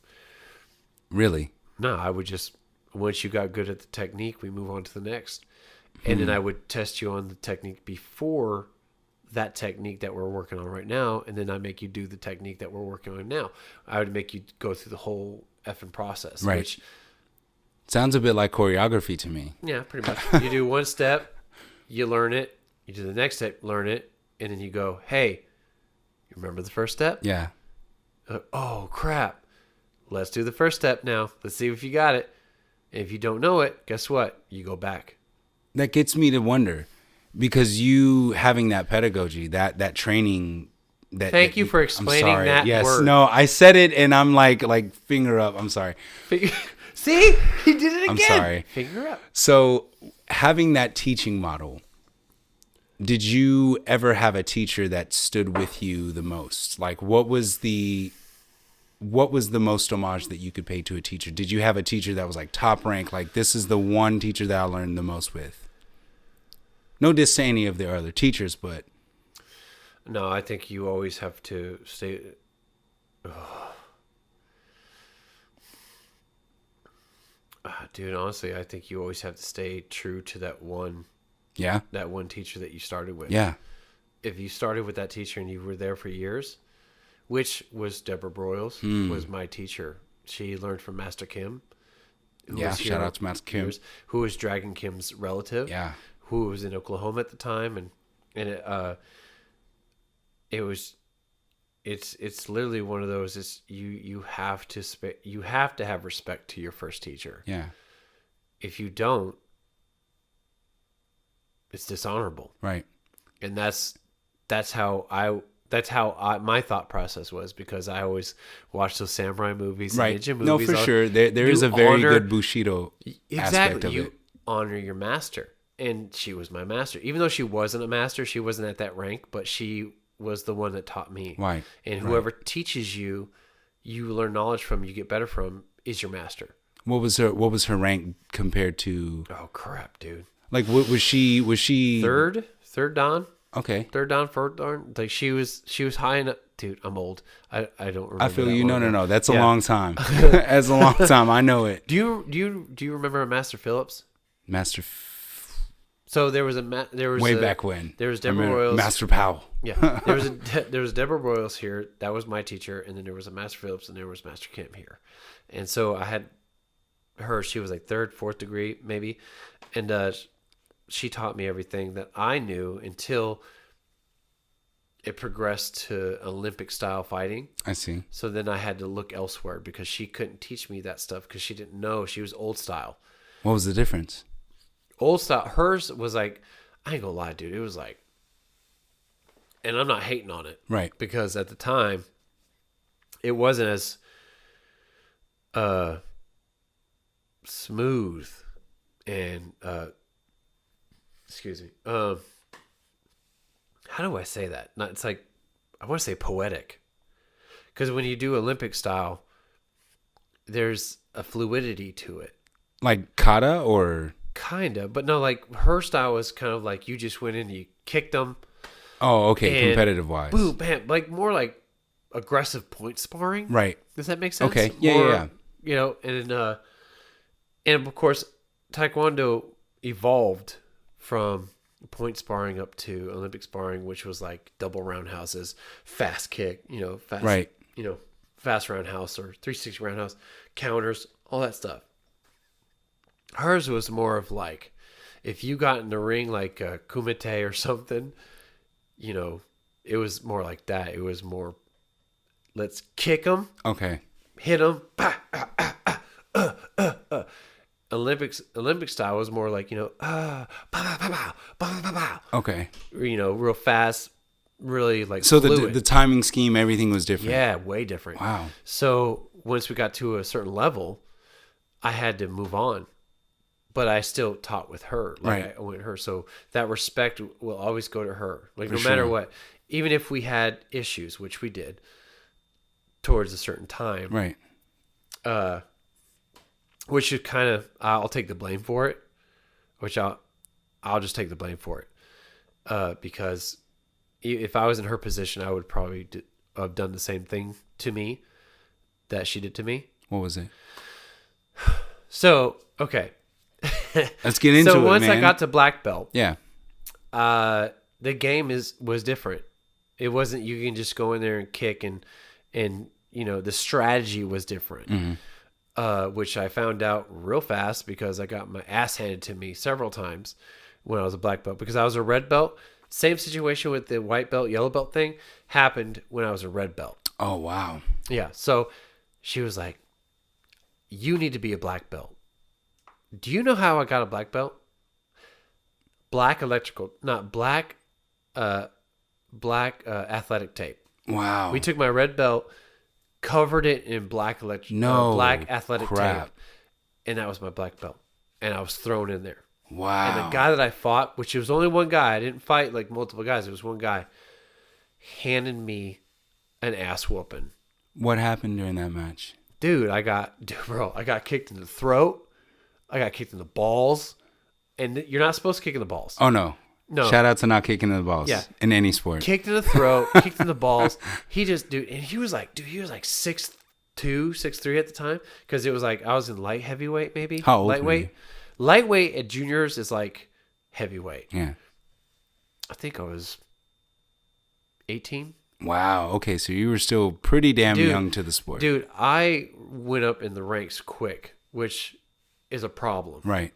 Really? No, I would just, once you got good at the technique, we move on to the next. And then I would test you on the technique before that technique that we're working on right now. And then I make you do the technique that we're working on now. I would make you go through the whole effing process. Right. Which sounds a bit like choreography to me. Yeah, pretty much. You do one step, you learn it. You do the next step, learn it. And then you go, hey, you remember the first step? Yeah. Oh, crap. Let's do the first step now. Let's see if you got it. And if you don't know it, guess what? You go back. That gets me to wonder, because you having that pedagogy, that training. Thank you for explaining that yes, word. No, I said it and I'm like finger up. I'm sorry. See? He did it again. I'm sorry. Finger up. So having that teaching model, did you ever have a teacher that stood with you the most? Like what was what was the most homage that you could pay to a teacher? Did you have a teacher that was like top rank? Like, this is the one teacher that I learned the most with. No diss to any of their other teachers, but. No, I think you always have to stay. Dude, honestly, I think you always have to stay true to that one. Yeah. That one teacher that you started with. Yeah. If you started with that teacher and you were there for years, which was Deborah Broyles, was my teacher. She learned from Master Kim. Shout out to Master Kim. Who was Dragon Kim's relative. Yeah. Who was in Oklahoma at the time. And it's literally one of those, it's you have to have respect to your first teacher. Yeah. If you don't, it's dishonorable. Right. And that's how my thought process was, because I always watched those samurai movies, and ninja movies. No, for sure. There is a very good Bushido aspect of it. You honor your master. And she was my master. Even though she wasn't a master, she wasn't at that rank, but she was the one that taught me. Right. And whoever teaches you, you learn knowledge from, you get better from, is your master. What was her rank compared to? Oh crap, dude. Like, what was she third dan? Okay. Third dan, fourth dan. Like she was high enough. Dude, I'm old. I don't remember. I feel you. No. That's a long time. That's a long time. I know it. Do you remember Master Phillips? So there was way back when there was Deborah Broyles, Master Powell. Yeah, there was Deborah Broyles here. That was my teacher, and then there was a Master Phillips, and there was Master Kim here. And so I had her. She was like third, fourth degree maybe, and she taught me everything that I knew until it progressed to Olympic style fighting. I see. So then I had to look elsewhere because she couldn't teach me that stuff because she didn't know. She was old style. What was the difference? Old style. Hers was like, I ain't gonna lie, dude. It was like, and I'm not hating on it. Right. Because at the time, it wasn't as smooth and, excuse me. How do I say that? It's like, I want to say poetic. Because when you do Olympic style, there's a fluidity to it. Like kata or? Kinda, but no, like her style was kind of like you just went in and you kicked them. Oh, okay, competitive wise. Boom, bam, like more like aggressive point sparring. Right. Does that make sense? Okay. Yeah. You know, and of course, Taekwondo evolved from point sparring up to Olympic sparring, which was like double roundhouses, fast kick, fast roundhouse or 360 roundhouse, counters, all that stuff. Hers was more of like, if you got in the ring like a kumite or something, it was more like that. It was more, let's kick them. Okay. Hit them. Olympic style was more like, okay. Real fast, really like so fluid. the timing scheme, everything was different. Yeah, way different. Wow. So once we got to a certain level, I had to move on. But I still taught with her. Right. I went with her. So that respect will always go to her. Like, For no matter sure. what. Even if we had issues, which we did, towards a certain time. Right. Which is kind of, I'll take the blame for it. Which I'll just take the blame for it. Because if I was in her position, I would probably have done the same thing to me that she did to me. What was it? So, okay. Let's get into it, So once man. I got to black belt, yeah, the game was different. It wasn't you can just go in there and kick and the strategy was different, which I found out real fast because I got my ass handed to me several times when I was a black belt because I was a red belt. Same situation with the white belt, yellow belt thing happened when I was a red belt. Oh wow. Yeah. So she was like, "You need to be a black belt." Do you know how I got a black belt? Black athletic tape. Wow. We took my red belt, covered it in black athletic tape, and that was my black belt. And I was thrown in there. Wow. And the guy that I fought, which was only one guy, I didn't fight like multiple guys. It was one guy, handed me an ass whooping. What happened during that match? Dude, I got kicked in the throat. I got kicked in the balls. And you're not supposed to kick in the balls. Oh, no. No. Shout out to not kicking in the balls. Yeah. In any sport. Kicked in the throat, kicked in the balls. He just, dude, and he was like 6'2", 6'3" at the time. Because it was like, I was in light heavyweight, maybe. How old lightweight. were you? Lightweight at juniors is like heavyweight. Yeah. I think I was 18. Wow. Okay, so you were still pretty damn young to the sport. Dude, I went up in the ranks quick, which is a problem. Right.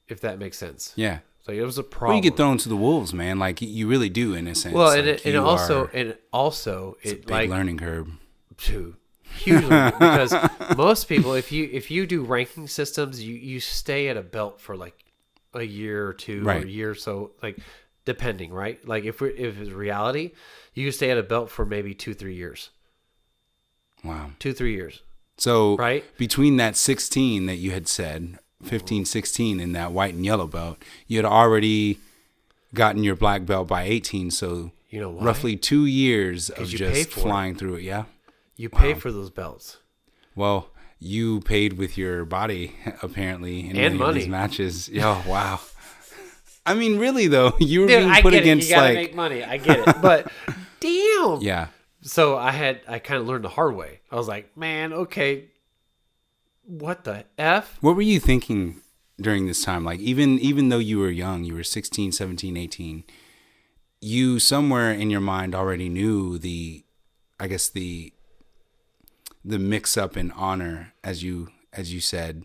If that makes sense. Yeah. So it was a problem. Well, you get thrown to the wolves, man. Like you really do, in a sense. Well, like, and also it's a it big like learning curve. hugely because most people, if you do ranking systems, you stay at a belt for like a year or two Right. or a year or so, like depending, right? Like if it's reality, you can stay at a belt for maybe 2-3 years. Wow. 2-3 years. So right? Between that 16 that you had said, 15, 16 in that white and yellow belt, you had already gotten your black belt by 18. So you know why? roughly 2 years of you pay just for flying through it. Yeah. You pay for those belts. Well, you paid with your body, apparently, in and many money. of these matches. Oh, wow. I mean, really, though, you were Dude, being I put get against it. You gotta like... make money. I get it. But damn. Yeah. So I kind of learned the hard way. I was like, man, okay, what the F? What were you thinking during this time? Like, even though you were young, you were 16, 17, 18, you somewhere in your mind already knew the mix-up in honor, as you said,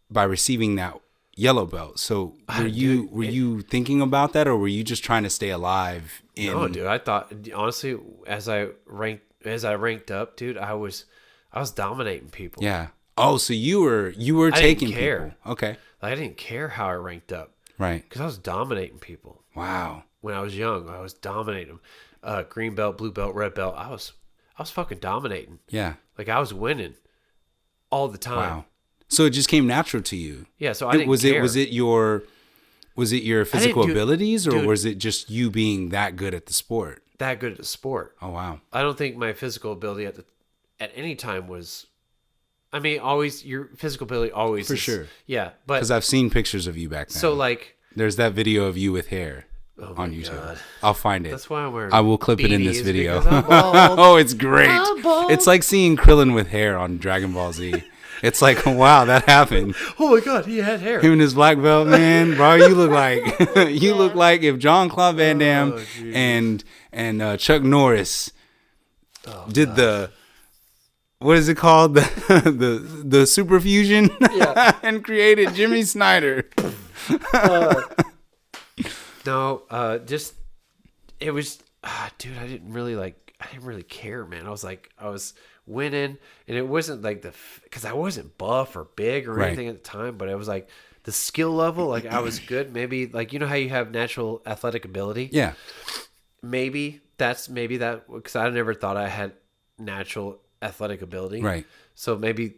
by receiving that yellow belt. So were you thinking about that, or were you just trying to stay alive? No, dude. I thought, honestly, as I ranked up, dude, I was dominating people. Yeah. Oh, so you were taking didn't care. people. Okay. Like, I didn't care how I ranked up. Right. Because I was dominating people. Wow. When I was young, I was dominating them. Green belt, blue belt, red belt. I was fucking dominating. Yeah. Like, I was winning all the time. Wow. So it just came natural to you. Yeah. So I didn't care. Was it your physical abilities, or dude, was it just you being that good at the sport? That good at the sport. Oh, wow. I don't think my physical ability at any time was. I mean, always your physical ability always For is, sure. Yeah, but Because I've seen pictures of you back then. so like there's that video of you with hair on YouTube. God. I'll find it. That's why I'm wearing. I will clip it in this video. I'm Oh, it's great. I'm bald. It's like seeing Krillin with hair on Dragon Ball Z. It's like, wow, that happened. Oh my God, he had hair. Him and his black belt, man, bro. You look like look like if Jean-Claude Van Damme and Chuck Norris did the. What is it called? The super fusion? Yeah. And created Jimmy Snyder. Just it was, dude. I didn't really care, man. I was winning, and it wasn't like because I wasn't buff or big or anything at the time, but it was like the skill level. Like I was good. Maybe like you know how you have natural athletic ability. Yeah. Maybe that because I never thought I had natural athletic ability, Right. So maybe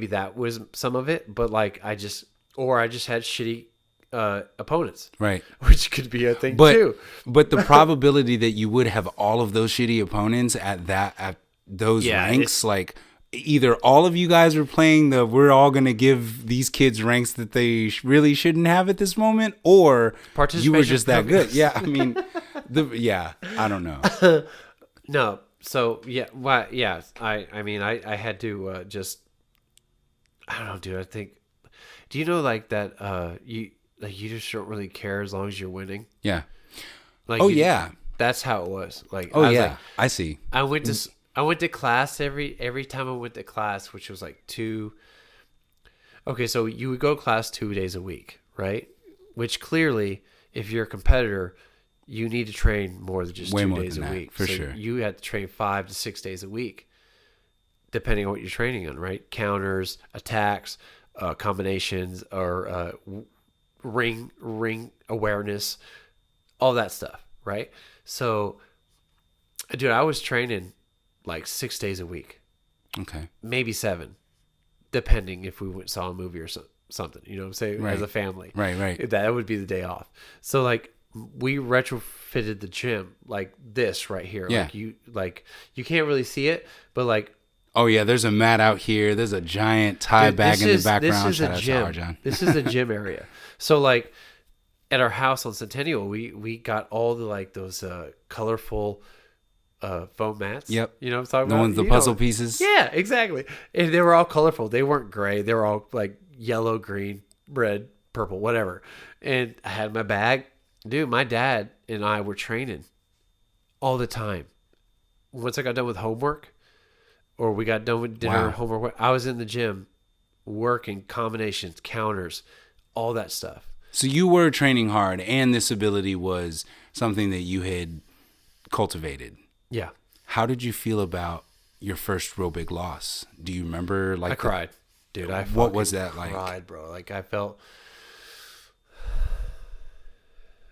that was some of it, but like I just had shitty opponents, Right. which could be a thing too. But the probability that you would have all of those shitty opponents at those ranks, like either all of you guys are playing we're all going to give these kids ranks that they really shouldn't have at this moment, or you were just that good. Yeah, I mean, I don't know. No. So yeah, I mean, I had to just, I don't know, dude. I think, do you know like that? You just don't really care as long as you're winning. Yeah. Like that's how it was. Like I see. I went to class every time I went to class, which was like 2. Okay, so you would go to class 2 days a week, right? Which clearly, if you're a competitor, you need to train more than just 2 days a week. For sure. You had to train 5 to 6 days a week, depending on what you're training on, right? Counters, attacks, combinations, or ring awareness, all that stuff, right? So, dude, I was training like 6 days a week. Okay. Maybe 7, depending if we saw a movie or something, you know what I'm saying? Right. As a family. Right. That would be the day off. So, like, we retrofitted the gym like this right here. Yeah. Like you can't really see it, but like Oh yeah, there's a mat out here. There's a giant tie bag in the background. This is a gym. This is a gym area. So like at our house on Centennial, we got all the like those colorful foam mats. Yep. You know what I'm talking about? The ones, the puzzle pieces. Yeah, exactly. And they were all colorful. They weren't gray. They were all like yellow, green, red, purple, whatever. And I had my bag. Dude, my dad and I were training all the time. Once I got done with homework, or we got done with dinner, homework, I was in the gym working combinations, counters, all that stuff. So you were training hard, and this ability was something that you had cultivated. Yeah. How did you feel about your first real big loss? Do you remember? Like I cried, dude. What was that like? Cried, bro. Like I felt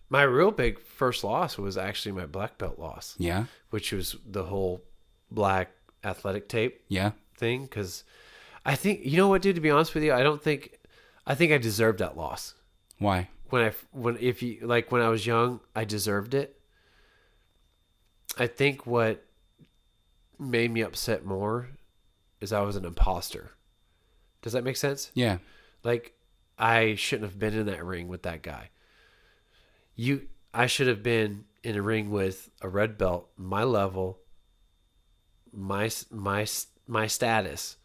my real big first loss was actually my black belt loss. Yeah. Which was the whole black athletic tape. Yeah. Thing, because I think, you know what, dude. To be honest with you, I think I deserved that loss. Why? When I was young, I deserved it. I think what made me upset more is I was an imposter. Does that make sense? Yeah. Like, I shouldn't have been in that ring with that guy. I should have been in a ring with a red belt, my level, my status.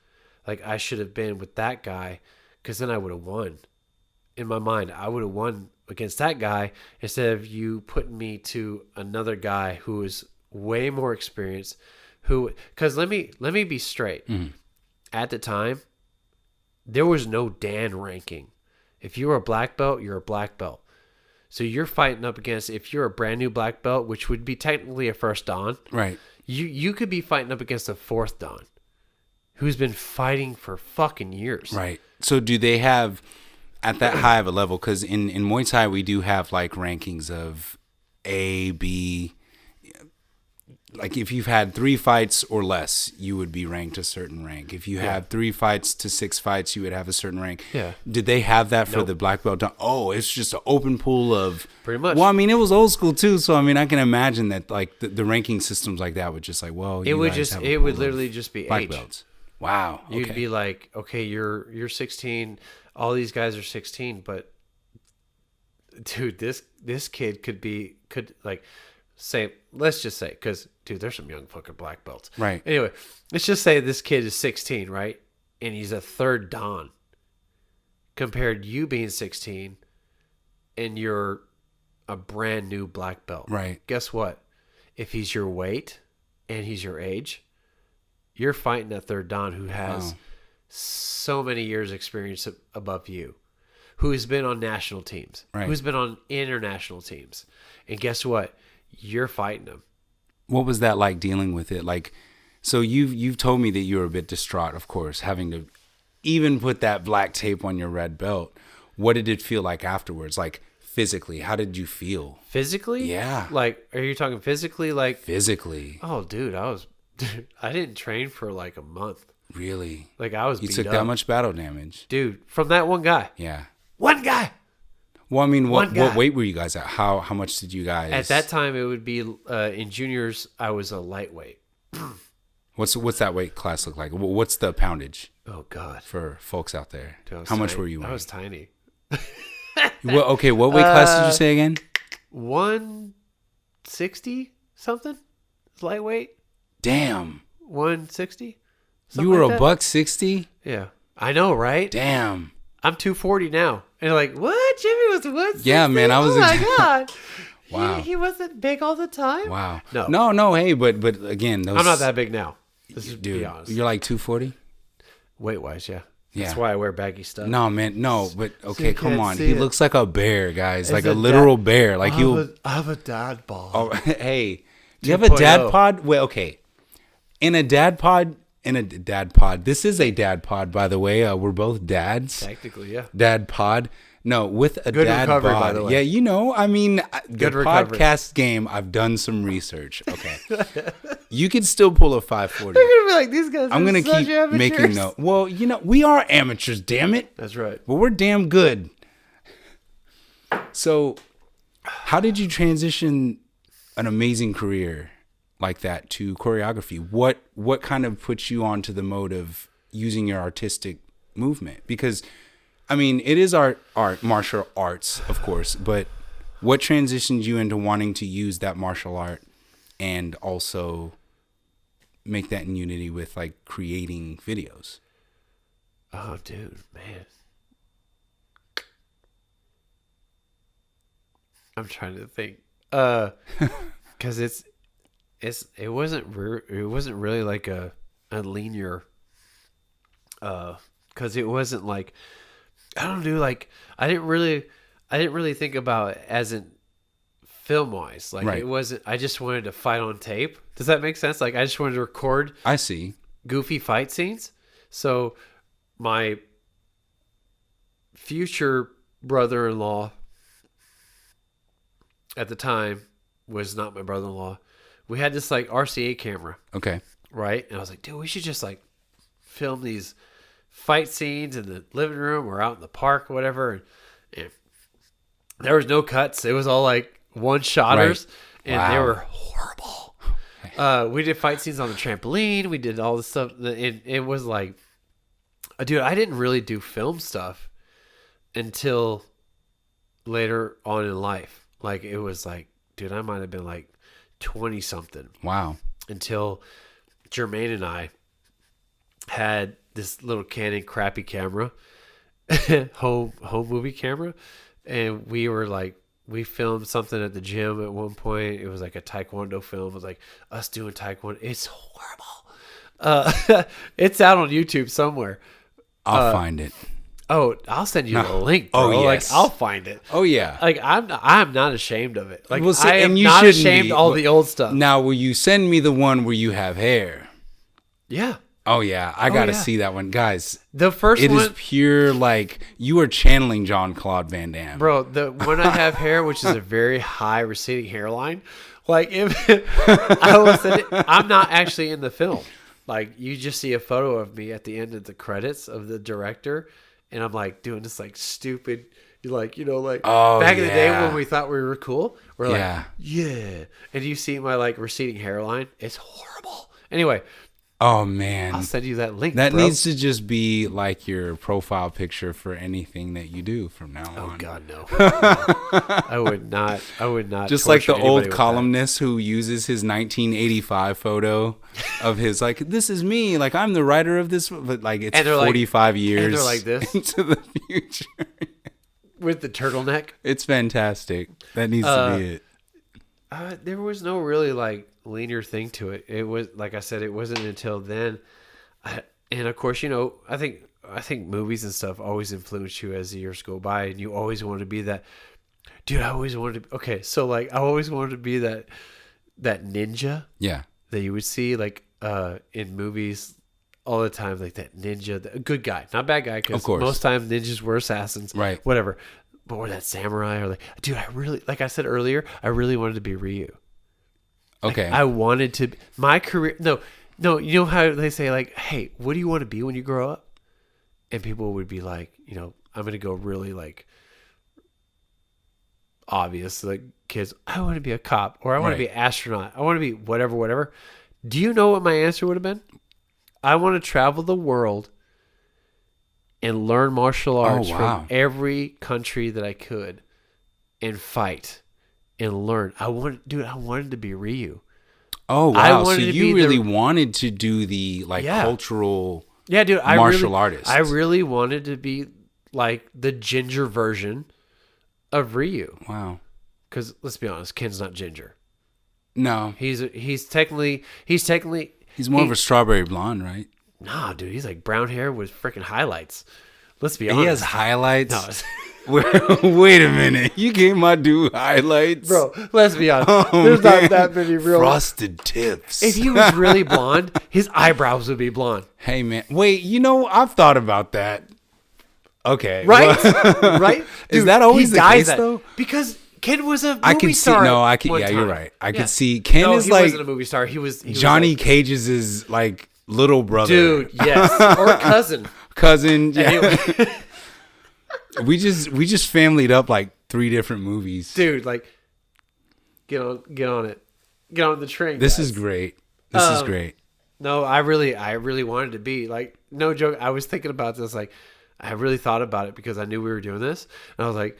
Like, I should have been with that guy, because then I would have won. In my mind, I would have won against that guy instead of you putting me to another guy who is way more experienced. Because let me be straight. Mm-hmm. At the time, there was no Dan ranking. If you were a black belt, you're a black belt. So you're fighting up against, if you're a brand new black belt, which would be technically a first dan, right? You could be fighting up against a fourth dan, who's been fighting for fucking years, right? So do they have at that high of a level? Because in Muay Thai we do have like rankings of A, B. Like if you've had 3 fights or less, you would be ranked a certain rank. If you have 3 fights to 6 fights, you would have a certain rank. Yeah. Did they have that for the black belt? Oh, it's just an open pool of... Pretty much. Well, I mean, it was old school too, so I mean, I can imagine that like the ranking systems like that would just like, well, it would literally just be black age. Belts. Wow. Okay. You'd be like, okay, you're 16. All these guys are 16, but dude, this kid could say, let's just say, because dude, there's some young fucking black belts. Right. Anyway, let's just say this kid is 16, right? And he's a third dan. Compared to you being 16 and you're a brand new black belt. Right. Guess what? If he's your weight and he's your age, you're fighting that third dan who has so many years experience above you, who has been on national teams, right, who's been on international teams. And guess what? You're fighting him. What was that like dealing with it? Like, so you've told me that you were a bit distraught, of course, having to even put that black tape on your red belt. What did it feel like afterwards? Like physically, how did you feel? Physically? Yeah. Like, are you talking physically? Like physically. Oh, dude, I didn't train for like a month. Really? Like I was. You took that much battle damage, dude, from that one guy. Yeah. One guy. Well, I mean, what weight were you guys at? How much did you guys? At that time, it would be in juniors. I was a lightweight. What's that weight class look like? What's the poundage? Oh God, for folks out there, dude, how much were you weighing? I was tiny. Well, okay, what weight class did you say again? 160 something. It's lightweight. Damn. 160. You were like a $160? Yeah, I know, right? Damn. I'm 240 now. And you're like, what? Jimmy was 160? Yeah, man, I was. Oh my God. Wow. He wasn't big all the time. Wow. No. Hey, but again, I'm not that big now. This is, dude, be honest. You're like 240. Weight wise, yeah. Yeah. That's why I wear baggy stuff. No, man, no. But okay, so come on. He looks like a bear, guys. Like a literal bear. Like I have a dad bod. Oh, hey, do you have a dad pod? Well, okay. In a dad pod. This is a dad pod, by the way. We're both dads. Technically, yeah. Dad pod. No, with a good dad recovery, bod. by the way. Yeah, you know, I mean, good the recovery. Podcast game, I've done some research. Okay. You can still pull a 540. They're going to be like, these guys I'm going to keep making note. Well, you know, we are amateurs, damn it. That's right. But we're damn good. So, how did you transition an amazing career like that to choreography? What kind of puts you onto the mode of using your artistic movement? Because I mean, it is art, martial arts, of course, but what transitioned you into wanting to use that martial art and also make that in unity with like creating videos? Oh, dude, man. I'm trying to think. Cuz it wasn't really like a linear cuz it wasn't like I don't do like I didn't really think about it as in film wise. Like Right. it wasn't I just wanted to fight on tape. Does that make sense? Like I just wanted to record I see. goofy fight scenes. So my future brother-in-law at the time was not my brother-in-law. We had this like RCA camera, Okay. right? And I was like, dude, we should just like film these fight scenes in the living room or out in the park or whatever. And there was no cuts. It was all like one-shotters. Right. And Wow. they were horrible. We did fight scenes on the trampoline. We did all this stuff. It was like, dude, I didn't really do film stuff until later on in life. Like, it was like, dude, I might have been like 20 something. Wow. Until Jermaine and I had this little Canon crappy camera, home movie camera. And we were like, we filmed something at the gym at one point. It was like a Taekwondo film. It was like us doing Taekwondo. It's horrible. It's out on YouTube somewhere. I'll find it. Oh, I'll send you the link, bro. Oh, yes. Like, I'll find it. Oh, yeah. Like, I'm not ashamed of it. Like, Well, see, I am and you not shouldn't ashamed be. of all the old stuff. Now, will you send me the one where you have hair? Yeah. Oh, yeah. I got to yeah. see that one. Guys, The first it one, is pure, like, you are channeling Jean-Claude Van Damme. bro, the when I have hair, which is a very high receding hairline, like, if I was in it, I'm not actually in the film. Like, you just see a photo of me at the end of the credits of the director, and I'm like doing this like stupid, like, you know, like back in the day when we thought we were cool, we're like, yeah. And you see my like receding hairline, it's horrible. Anyway, Oh, man. I'll send you that link. That bro. needs to just be like your profile picture for anything that you do from now on. Oh God, no. I would not. Just like the torture old anybody with columnist who uses his 1985 photo of his, like, this is me, like, I'm the writer of this, but like it's And they're 45 years and they're like this. into the future. that. With the turtleneck. It's fantastic. That needs to be it. There was no really like linear thing to it. It was, like I said, it wasn't until then. And of course, you know, I think movies and stuff always influence you as the years go by, and you always want to be that dude. I always wanted to. Okay, so like I always wanted to be that ninja Yeah. that you would see like in movies all the time, like that ninja, the good guy, not bad guy, Of because course. most times ninjas were assassins, Right. Whatever. But or that samurai, or like, dude, I really, like I said earlier, I really wanted to be Ryu. Okay. I wanted to. My career, no. You know how they say like, "Hey, what do you want to be when you grow up?" And people would be like, you know, I'm gonna go really like obvious, like kids. I want to be a cop, or I want Right. to be an astronaut. I want to be whatever. Do you know what my answer would have been? I want to travel the world and learn martial arts wow. from every country that I could, and fight and learn. I wanted to be Ryu. Oh, I wow. So wanted to you be really the- wanted to do the like Yeah. cultural Yeah, dude, martial artist. I really wanted to be like the ginger version of Ryu. Wow. Because let's be honest, Ken's not ginger. No. He's technically He's more of a strawberry blonde, right? nah, dude. He's like brown hair with freaking highlights. Let's be honest. He has highlights. No, Wait a minute. You gave my dude highlights? bro. Let's be honest. Oh, There's man. not that many real. Frosted tips. If he was really blonde, his eyebrows would be blonde. Hey, man. Wait, you know, I've thought about that. Okay. Right? well- Right? Is Dude, that always he the dyes case, that. though? Because Ken was a movie I can see. star. No, I can. one Yeah, you're time. right. I Yeah. can see. Ken No, is he like wasn't a movie star. He was Johnny like, Cage's like little brother. dude, yes, or cousin. Cousin. Yeah. Anyway, we just familyed up like 3 different movies. dude, like, get on it. get on the train. This guys. is great. This is great. No, I really wanted to be like, no joke. I was thinking about this. Like, I really thought about it because I knew we were doing this. And I was like,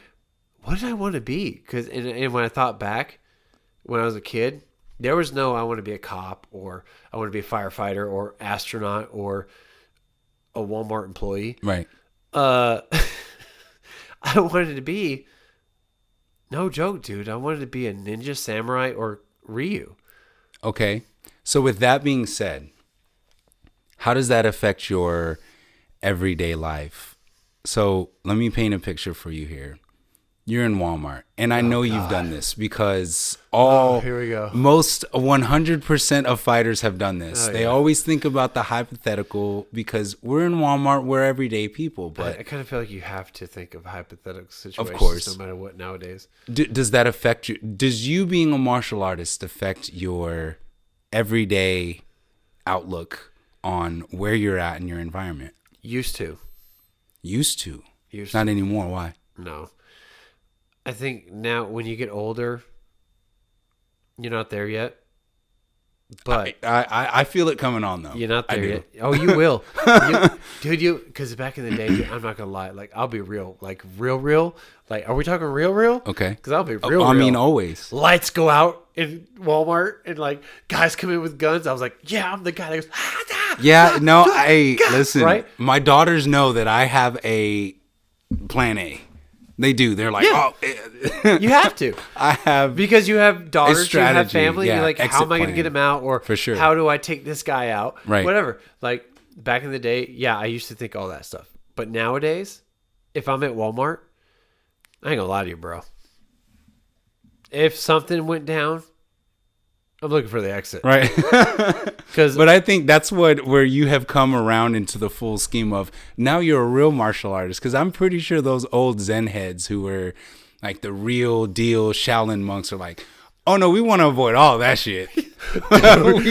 what did I want to be? Because and when I thought back, when I was a kid, there was no, I want to be a cop or I want to be a firefighter or astronaut or a Walmart employee. Right. I wanted to be, no joke, dude. I wanted to be a ninja, samurai, or Ryu. Okay. So with that being said, how does that affect your everyday life? So let me paint a picture for you here. You're in Walmart, and I know you've done this because here we go. Most 100% of fighters have done this. Oh, they yeah. always think about the hypothetical because we're in Walmart, we're everyday people. But I kind of feel like you have to think of hypothetical situations, of course, no matter what nowadays. Does that affect you? Does you being a martial artist affect your everyday outlook on where you're at in your environment? Used to. Not anymore. Why? No. I think now when you get older, you're not there yet. But I feel it coming on though. you're not there I do. yet. Oh, you will. Dude, because back in the day, dude, I'm not going to lie. Like, I'll be real. Like, real. Like, are we talking real? Okay. Because I'll be real. I mean, always. Lights go out in Walmart and like guys come in with guns. I was like, yeah, I'm the guy that goes, Yeah, no, listen, right? My daughters know that I have a plan A. They do. They're like, Yeah. oh. You have to. I have. Because you have daughters, you have strategy, family, yeah, you're like, how exit am I going to plan. get him out? Or For sure. how do I take this guy out? Right. Whatever. Like, back in the day, yeah, I used to think all that stuff. But nowadays, if I'm at Walmart, I ain't going to lie to you, bro. If something went down, I'm looking for the exit. Right. But I think that's where you have come around into the full scheme of now you're a real martial artist. Because I'm pretty sure those old Zen heads who were like the real deal Shaolin monks are like, oh no, we want to avoid all that shit. We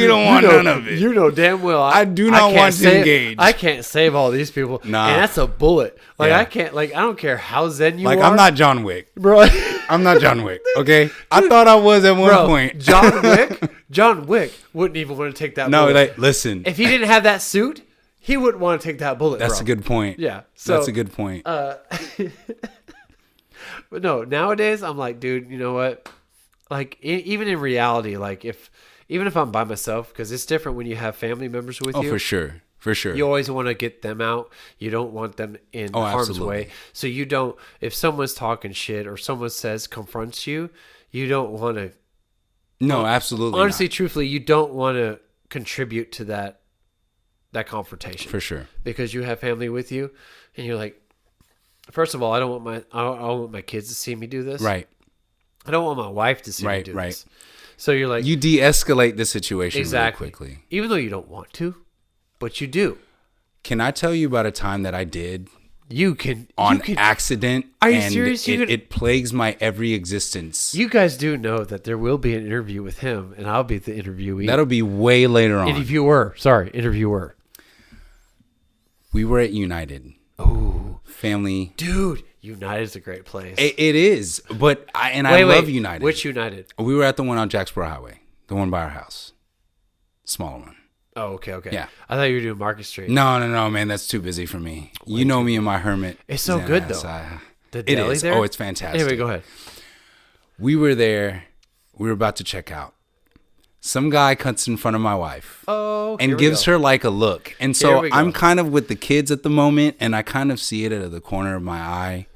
don't want none of it. You know damn well I do not want to engage. I can't save all these people. Nah. And that's a bullet. Like, Yeah. I can't, like, I don't care how Zen you Like, are. I'm not John Wick. Bro. I'm not John Wick, okay? I thought I was at one point. John Wick wouldn't even want to take that No, bullet. like, listen. If he didn't have that suit, he wouldn't want to take that bullet, That's bro. a good point. Yeah. That's a good point. But no, nowadays, I'm like, dude, you know what? Like, even in reality, like, even if I'm by myself, because it's different when you have family members with you. Oh, for sure. For sure. You always want to get them out. You don't want them in harm's absolutely. way. So you don't, if someone's talking shit or someone confronts you, you don't want to. No, absolutely. Honestly, not. truthfully, you don't want to contribute to that confrontation. For sure. Because you have family with you and you're like, first of all, I don't want my kids to see me do this. Right. I don't want my wife to see me do this. So you're like, you de-escalate the situation exactly really quickly. Even though you don't want to, but you do. Can I tell you about a time that I did on accident? Are you and serious? It plagues my every existence. You guys do know that there will be an interview with him, and I'll be the interviewee. That'll be way later on. Interviewer. We were at United. Oh, family. Dude, United's a great place. It is, but I love United. Which United? We were at the one on Jacksboro Highway, the one by our house, smaller one. Oh, okay. Yeah. I thought you were doing Market Street. No, man, that's too busy for me. You know me and my hermit. It's so good though. The it deli is. there? Oh, it's fantastic. Anyway, go ahead. We were there. We were about to check out. Some guy cuts in front of my wife. Oh, and gives her like a look. And so I'm kind of with the kids at the moment, and I kind of see it out of the corner of my eye.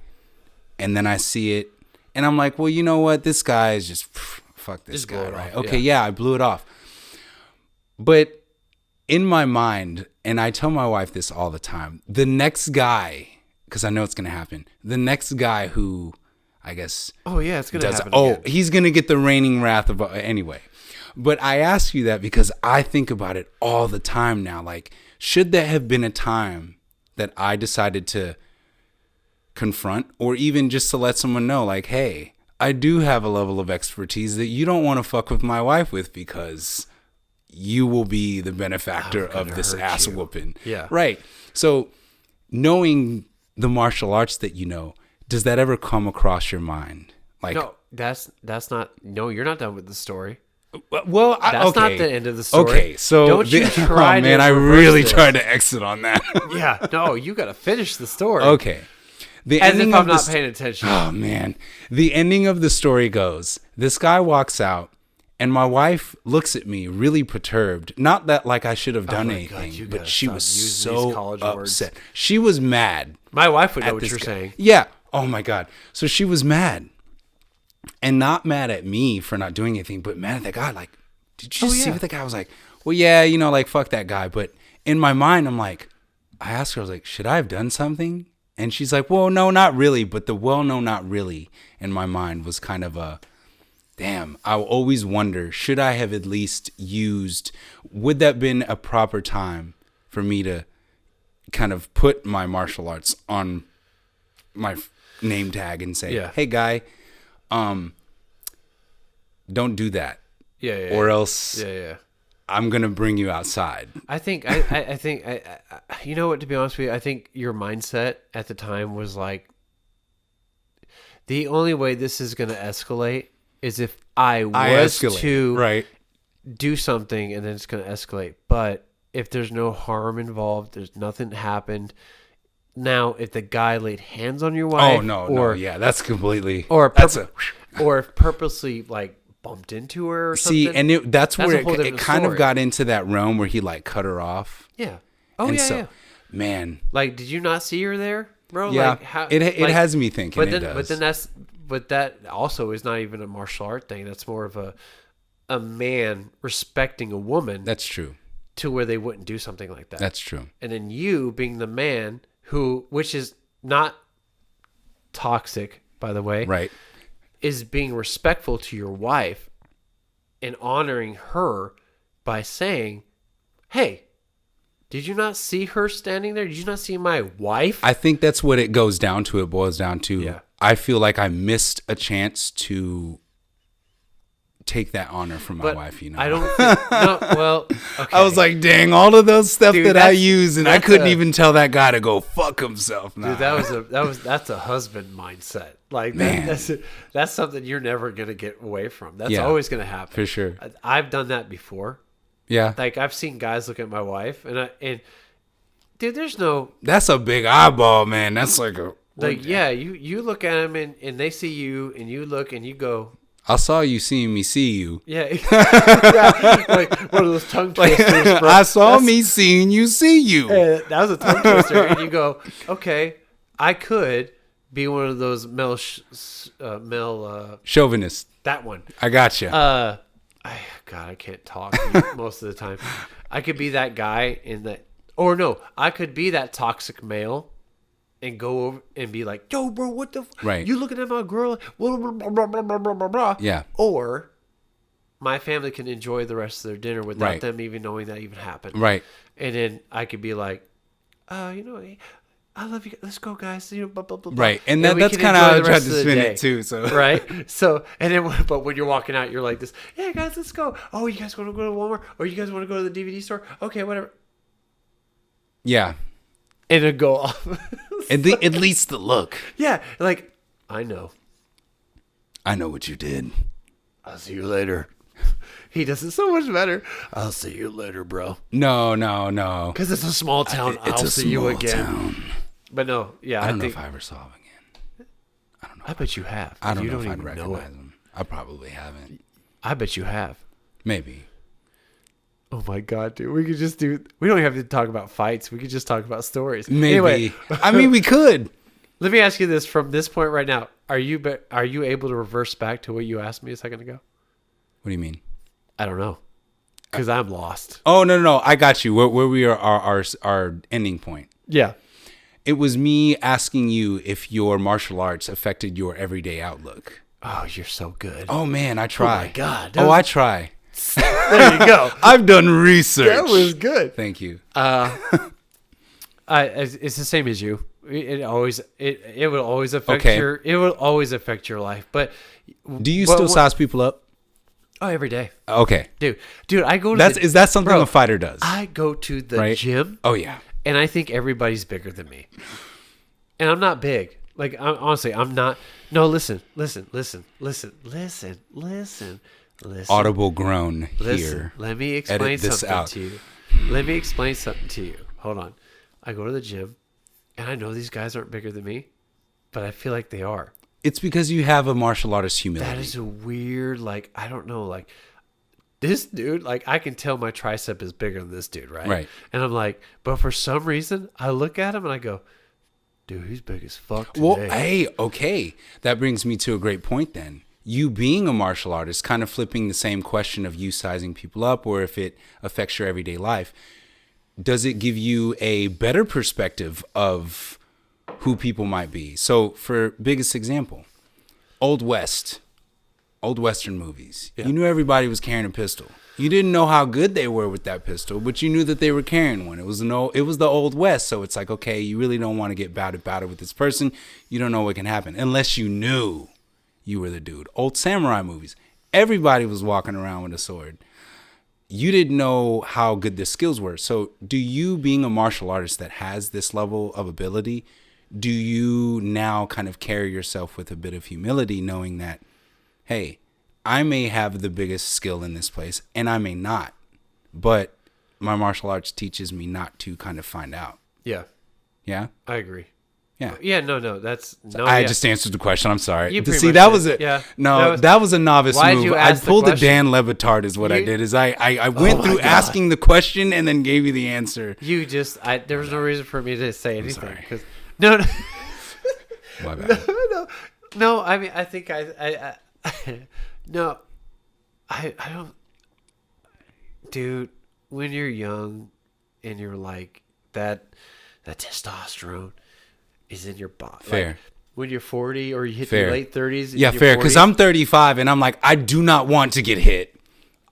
And then I see it, and I'm like, well, you know what? This guy is just, fuck this guy, right? Okay, yeah, I blew it off. But in my mind, and I tell my wife this all the time, the next guy, because I know it's going to happen, the next guy who, I guess... Oh, yeah, it's going to happen again. He's going to get the reigning wrath of... Anyway. But I ask you that because I think about it all the time now. Like, should there have been a time that I decided to confront, or even just to let someone know, like, hey, I do have a level of expertise that you don't want to fuck with my wife with because you will be the benefactor of this ass whooping. Yeah. Right. So knowing the martial arts that you know, does that ever come across your mind? Like, no, that's not, no, you're not done with the story. Well, That's okay. not the end of the story. Okay, so don't you try oh man, to I reverse really this. tried to exit on that. Yeah, no, you got to finish the story. Okay. The As ending if I'm of the not paying attention. Oh man. The ending of the story goes, this guy walks out and my wife looks at me really perturbed. Not that like I should have done my anything, God, you but gotta she stop was using these so college words. upset. She was mad. My wife would know at what this you're guy. saying. Yeah. Oh my God. So she was mad. And not mad at me for not doing anything, but mad at the guy. Like, did you see what the guy was like? Well, yeah, like, fuck that guy. But in my mind, I'm like, I asked her, I was like, should I have done something? And she's like, well, no, not really. But the well, no, not really in my mind was kind of a, damn, I always wonder, should I have at least used, would that been a proper time for me to kind of put my martial arts on my name tag and say, hey, guy, don't do that. Yeah. Or else Yeah. I'm going to bring you outside. I think, you know what, to be honest with you, I think your mindset at the time was like, the only way this is going to escalate is if I was to do something and then it's going to escalate. But if there's no harm involved, there's nothing happened. Now, if the guy laid hands on your wife, that's completely, or if purposely like bumped into her or something. See, and that's where it kind story. of got into that realm where he like cut her off. Yeah. Man. Like, did you not see her there, bro? Yeah. Like, how, it has me thinking. But that also is not even a martial art thing. That's more of a man respecting a woman. That's true. To where they wouldn't do something like that. That's true. And then you being the man which is not toxic, by the way. Right. Is being respectful to your wife and honoring her by saying, hey, did you not see her standing there? Did you not see my wife? I think that's what it goes down to. It boils down to, yeah. I feel like I missed a chance to take that honor from my wife, I don't think, no, well, okay. I was like, dang, all of those stuff that I use, and I couldn't even tell that guy to go fuck himself. Nah. Dude, that's a husband mindset. Like, that's something you're never going to get away from. That's always going to happen. For sure. I've done that before. Yeah. Like, I've seen guys look at my wife, and dude, there's no... That's a big eyeball, man. That's like a... Like, yeah, you look at them, and they see you, and you look, and you go... I saw you seeing me see you. Yeah. Yeah. Like one of those tongue twisters, bro. I saw me seeing you see you. That was a tongue twister. And you go, okay, I could be one of those male chauvinist. That one. I got you. God, I can't talk most of the time. I could be that guy or no, I could be that toxic male. And go over and be like, yo, bro, what the... Right. You looking at my girl? Blah, blah, blah, blah, blah, blah, blah. Yeah. Or my family can enjoy the rest of their dinner without them even knowing that even happened. Right. And then I could be like, I love you. Let's go, guys. Blah, blah, blah, right. And that's kind of how I tried to spin it too. So right. So, and then, but when you're walking out, you're like this, yeah, guys, let's go. Oh, you guys want to go to Walmart? Or you guys want to go to the DVD store? Okay, whatever. Yeah. And it'd go off. At least the look. Yeah, like, I know. I know what you did. I'll see you later. He does it so much better. I'll see you later, bro. No. Because it's a small town. I'll see you again. Town. But no, yeah. I don't know if I ever saw him again. I don't know. I bet you have. I don't know if I'd recognize him. I probably haven't. I bet you have. Maybe. Oh my God, dude. We don't even have to talk about fights. We could just talk about stories. Maybe. Anyway, I mean, we could. Let me ask you this from this point right now. Are you able to reverse back to what you asked me a second ago? What do you mean? I don't know. Because I'm lost. Oh, no. I got you. Where we are our ending point. Yeah. It was me asking you if your martial arts affected your everyday outlook. Oh, you're so good. Oh, man, I try. Oh, my God. I try. There you go. I've done research. That was good. Thank you. It's the same as you. It will always affect your life. But do you still size people up? Oh, every day. Okay, dude. I go to is that something a fighter does? I go to the gym. Oh yeah, and I think everybody's bigger than me, and I'm not big. Like honestly, I'm not. No, listen. audible groan here. Let me explain something to you. Let me explain something to you. Hold on. I go to the gym, and I know these guys aren't bigger than me, but I feel like they are. It's because you have a martial artist humility. That is a weird, like, I don't know, like, this dude, like, I can tell my tricep is bigger than this dude, right? Right. And I'm like, but for some reason, I look at him and I go, dude, he's big as fuck today. Well, hey, okay. That brings me to a great point then. You being a martial artist, kind of flipping the same question of you sizing people up or if it affects your everyday life, does it give you a better perspective of who people might be? So for biggest example, Old Western movies. Yeah. You knew everybody was carrying a pistol. You didn't know how good they were with that pistol, but you knew that they were carrying one. It was the Old West, so it's like, okay, you really don't want to get battered with this person. You don't know what can happen unless you knew you were the dude. Old samurai movies. Everybody was walking around with a sword. You didn't know how good their skills were. So do you, being a martial artist that has this level of ability, do you now kind of carry yourself with a bit of humility, knowing that, hey, I may have the biggest skill in this place and I may not, but my martial arts teaches me not to kind of find out. Yeah. Yeah? I agree. Yeah. Yeah, no. I just answered the question. I'm sorry. You See, that was it. Yeah. No, that was a novice move. I pulled a Dan Levitard is what I did. Is I went through asking the question and then gave you the answer. You just, there was no reason for me to say anything. No. My bad. No, I mean, I think no, I don't, dude, when you're young and you're like that testosterone is in your body. Fair. Like, when you're 40 or you hit your late 30s. Yeah, fair. Because I'm 35 and I'm like, I do not want to get hit.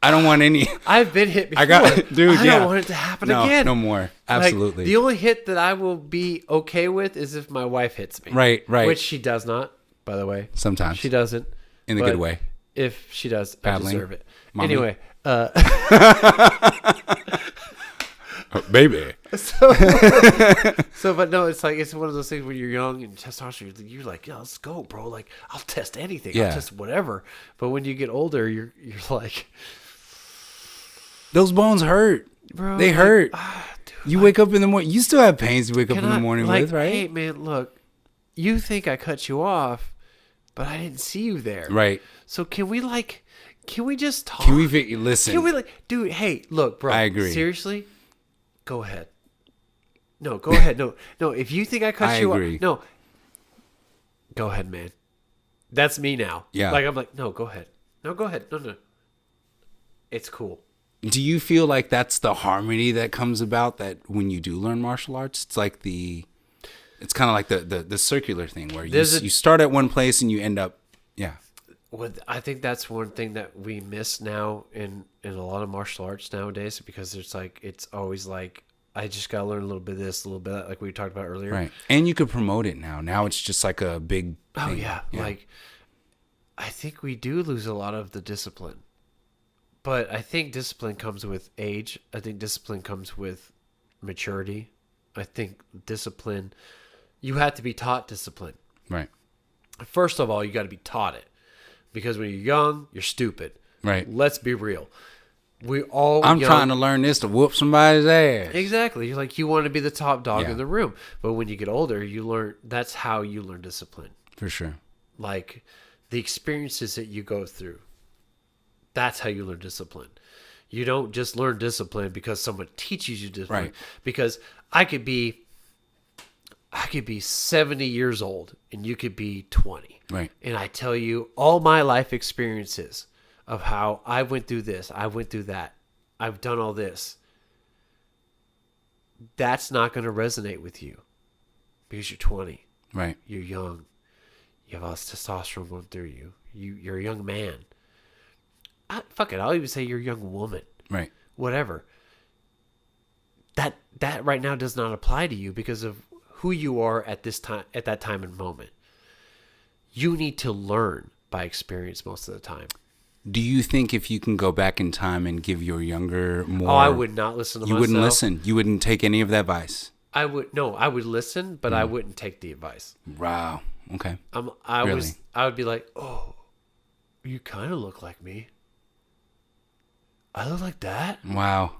I don't want any. I've been hit before. I don't want it to happen again. No more. Absolutely. Like, the only hit that I will be okay with is if my wife hits me. Right. Which she does not, by the way. Sometimes. She doesn't. In a good way. If she does, Paddling. I deserve it. Mommy. Anyway. Baby. But no, it's like, it's one of those things when you're young and testosterone, you're like, yeah, let's go, bro. Like, I'll test anything. Yeah. I'll test whatever. But when you get older, you're like, those bones hurt. Bro, they hurt. Dude, you wake up in the morning. You still have pains you wake up in the morning with, right? Hey, man, look, you think I cut you off, but I didn't see you there. Right. So can we just talk? Can we listen? Can we dude, hey, look, bro. I agree. Seriously? Go ahead. No, go ahead. No, if you think I cut you off. No. Go ahead, man. That's me now. Yeah. Like, I'm like, no, go ahead. No, go ahead. No. It's cool. Do you feel like that's the harmony that comes about that when you do learn martial arts? It's like it's kind of like the circular thing where you start at one place and you end up, yeah. Well, I think that's one thing that we miss now in a lot of martial arts nowadays, because it's always like, I just got to learn a little bit of this, a little bit of that, like we talked about earlier. Right. And you could promote it now. Now it's just like a big thing. Oh, yeah. Like, I think we do lose a lot of the discipline. But I think discipline comes with age. I think discipline comes with maturity. I think discipline, you have to be taught discipline. Right. First of all, you got to be taught it. Because when you're young, you're stupid. Right. Let's be real. I'm trying to learn this to whoop somebody's ass. Exactly. You're like, you want to be the top dog in the room. But when you get older, that's how you learn discipline. For sure. Like, the experiences that you go through. That's how you learn discipline. You don't just learn discipline because someone teaches you discipline. Right. Because I could be 70 years old and you could be 20. Right. And I tell you all my life experiences of how I went through this, I went through that, I've done all this. That's not going to resonate with you because you're 20. Right. You're young. You have all this testosterone going through you. You're a young man. Fuck it. I'll even say you're a young woman. Right. Whatever. That right now does not apply to you because of who you are at that time and moment. You need to learn by experience most of the time. Do you think if you can go back in time and give your younger more... Oh, I would not listen to myself. You wouldn't listen? You wouldn't take any of that advice? I would listen, but I wouldn't take the advice. Wow. Okay. I would be like, oh, you kind of look like me. I look like that? Wow.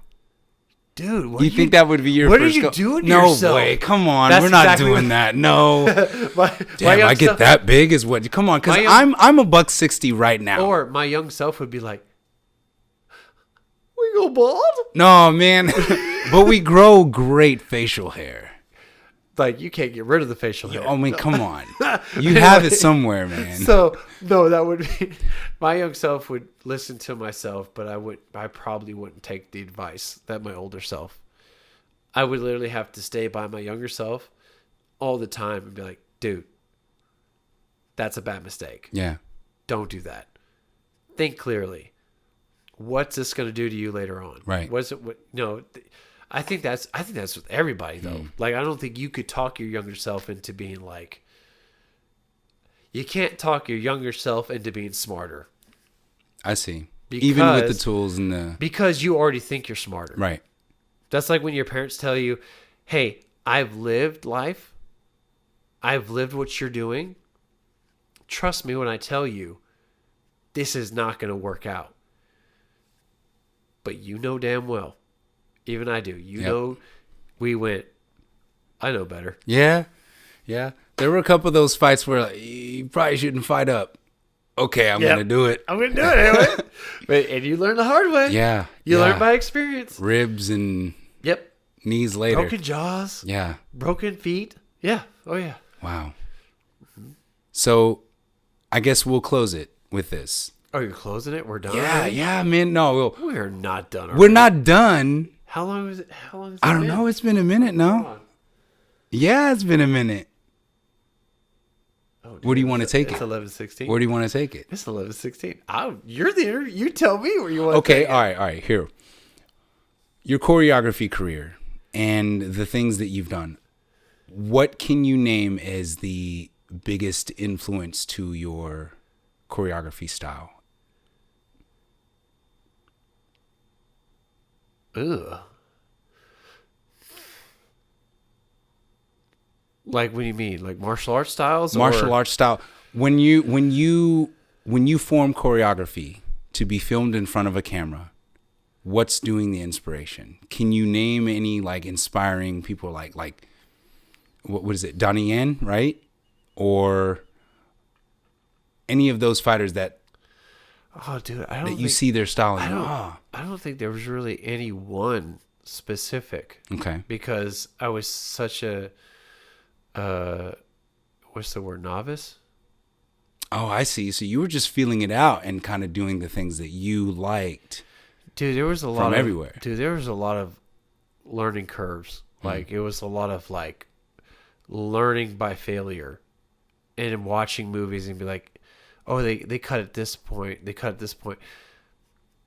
Dude, what You think that would be your what first are you doing to No yourself? way. Come on. That's We're not exactly doing that. No. Damn, young I get self- that big is what? Come on, because I'm a $160 right now. Or my young self would be like, we go bald? No, man. But we grow great facial hair. Like, you can't get rid of the facial hair. I mean, come on. You have it somewhere, man. So, no, that would be... My young self would listen to myself, but I probably wouldn't take the advice that my older self... I would literally have to stay by my younger self all the time and be like, dude, that's a bad mistake. Yeah. Don't do that. Think clearly. What's this going to do to you later on? Right. I think that's with everybody though. Like, I don't think you could talk your younger self into being like, you can't talk your younger self into being smarter. I see. Even with the tools and the... Because you already think you're smarter. Right. That's like when your parents tell you, hey, I've lived life. I've lived what you're doing. Trust me when I tell you, this is not going to work out. But you know damn well. Even I do. You know, we went, I know better. Yeah. Yeah. There were a couple of those fights where like, you probably shouldn't fight up. Okay, I'm going to do it. I'm going to do it anyway. And you learn the hard way. Yeah. You learn by experience. Ribs and knees later. Broken jaws. Yeah. Broken feet. Yeah. Oh, yeah. Wow. So I guess we'll close it with this. Oh, you're closing it? We're done? Yeah, man. No. We're not done. We're not done. How long is it? I don't know. It's been a minute, no? Yeah, it's been a minute. Oh, dude, where do you want to take it's it? 11:16. Where do you want to take it? It's 11:16. You're there. You tell me where you want to take it. Okay, all right. Here. Your choreography career and the things that you've done. What can you name as the biggest influence to your choreography style? Ugh. Like, what do you mean? Like martial arts styles? Martial arts style. When you form choreography to be filmed in front of a camera, what's doing the inspiration? Can you name any like inspiring people like what is it? Donnie Yen, right? Or any of those fighters that dude, I don't that think, you see their style and I don't think there was really any one specific. Okay. Because I was such a what's the word, novice? Oh, I see. So you were just feeling it out and kind of doing the things that you liked. Dude, there was a lot from of everywhere. Dude, there was a lot of learning curves. Like it was a lot of like learning by failure and watching movies and be like, oh, they cut at this point. They cut at this point.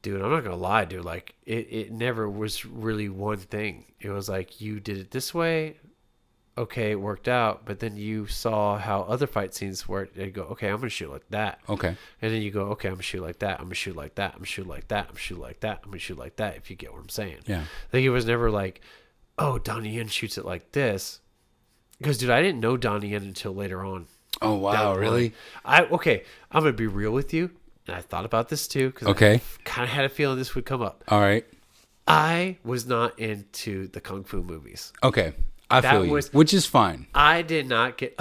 Dude, I'm not going to lie, dude. Like it never was really one thing. It was like you did it this way. Okay, it worked out. But then you saw how other fight scenes work. They go, okay, I'm going to shoot like that. Okay. And then you go, okay, I'm going to shoot like that. I'm going to shoot like that. I'm going to shoot like that. I'm going to shoot like that. I'm going to shoot like that, if you get what I'm saying. Yeah. Like it was never like, oh, Donnie Yen shoots it like this. Because, dude, I didn't know Donnie Yen until later on. Oh, wow, really? Okay, I'm going to be real with you. And I thought about this too. Because I kind of had a feeling this would come up. All right. I was not into the Kung Fu movies. Okay. I feel you, which is fine. I did not get...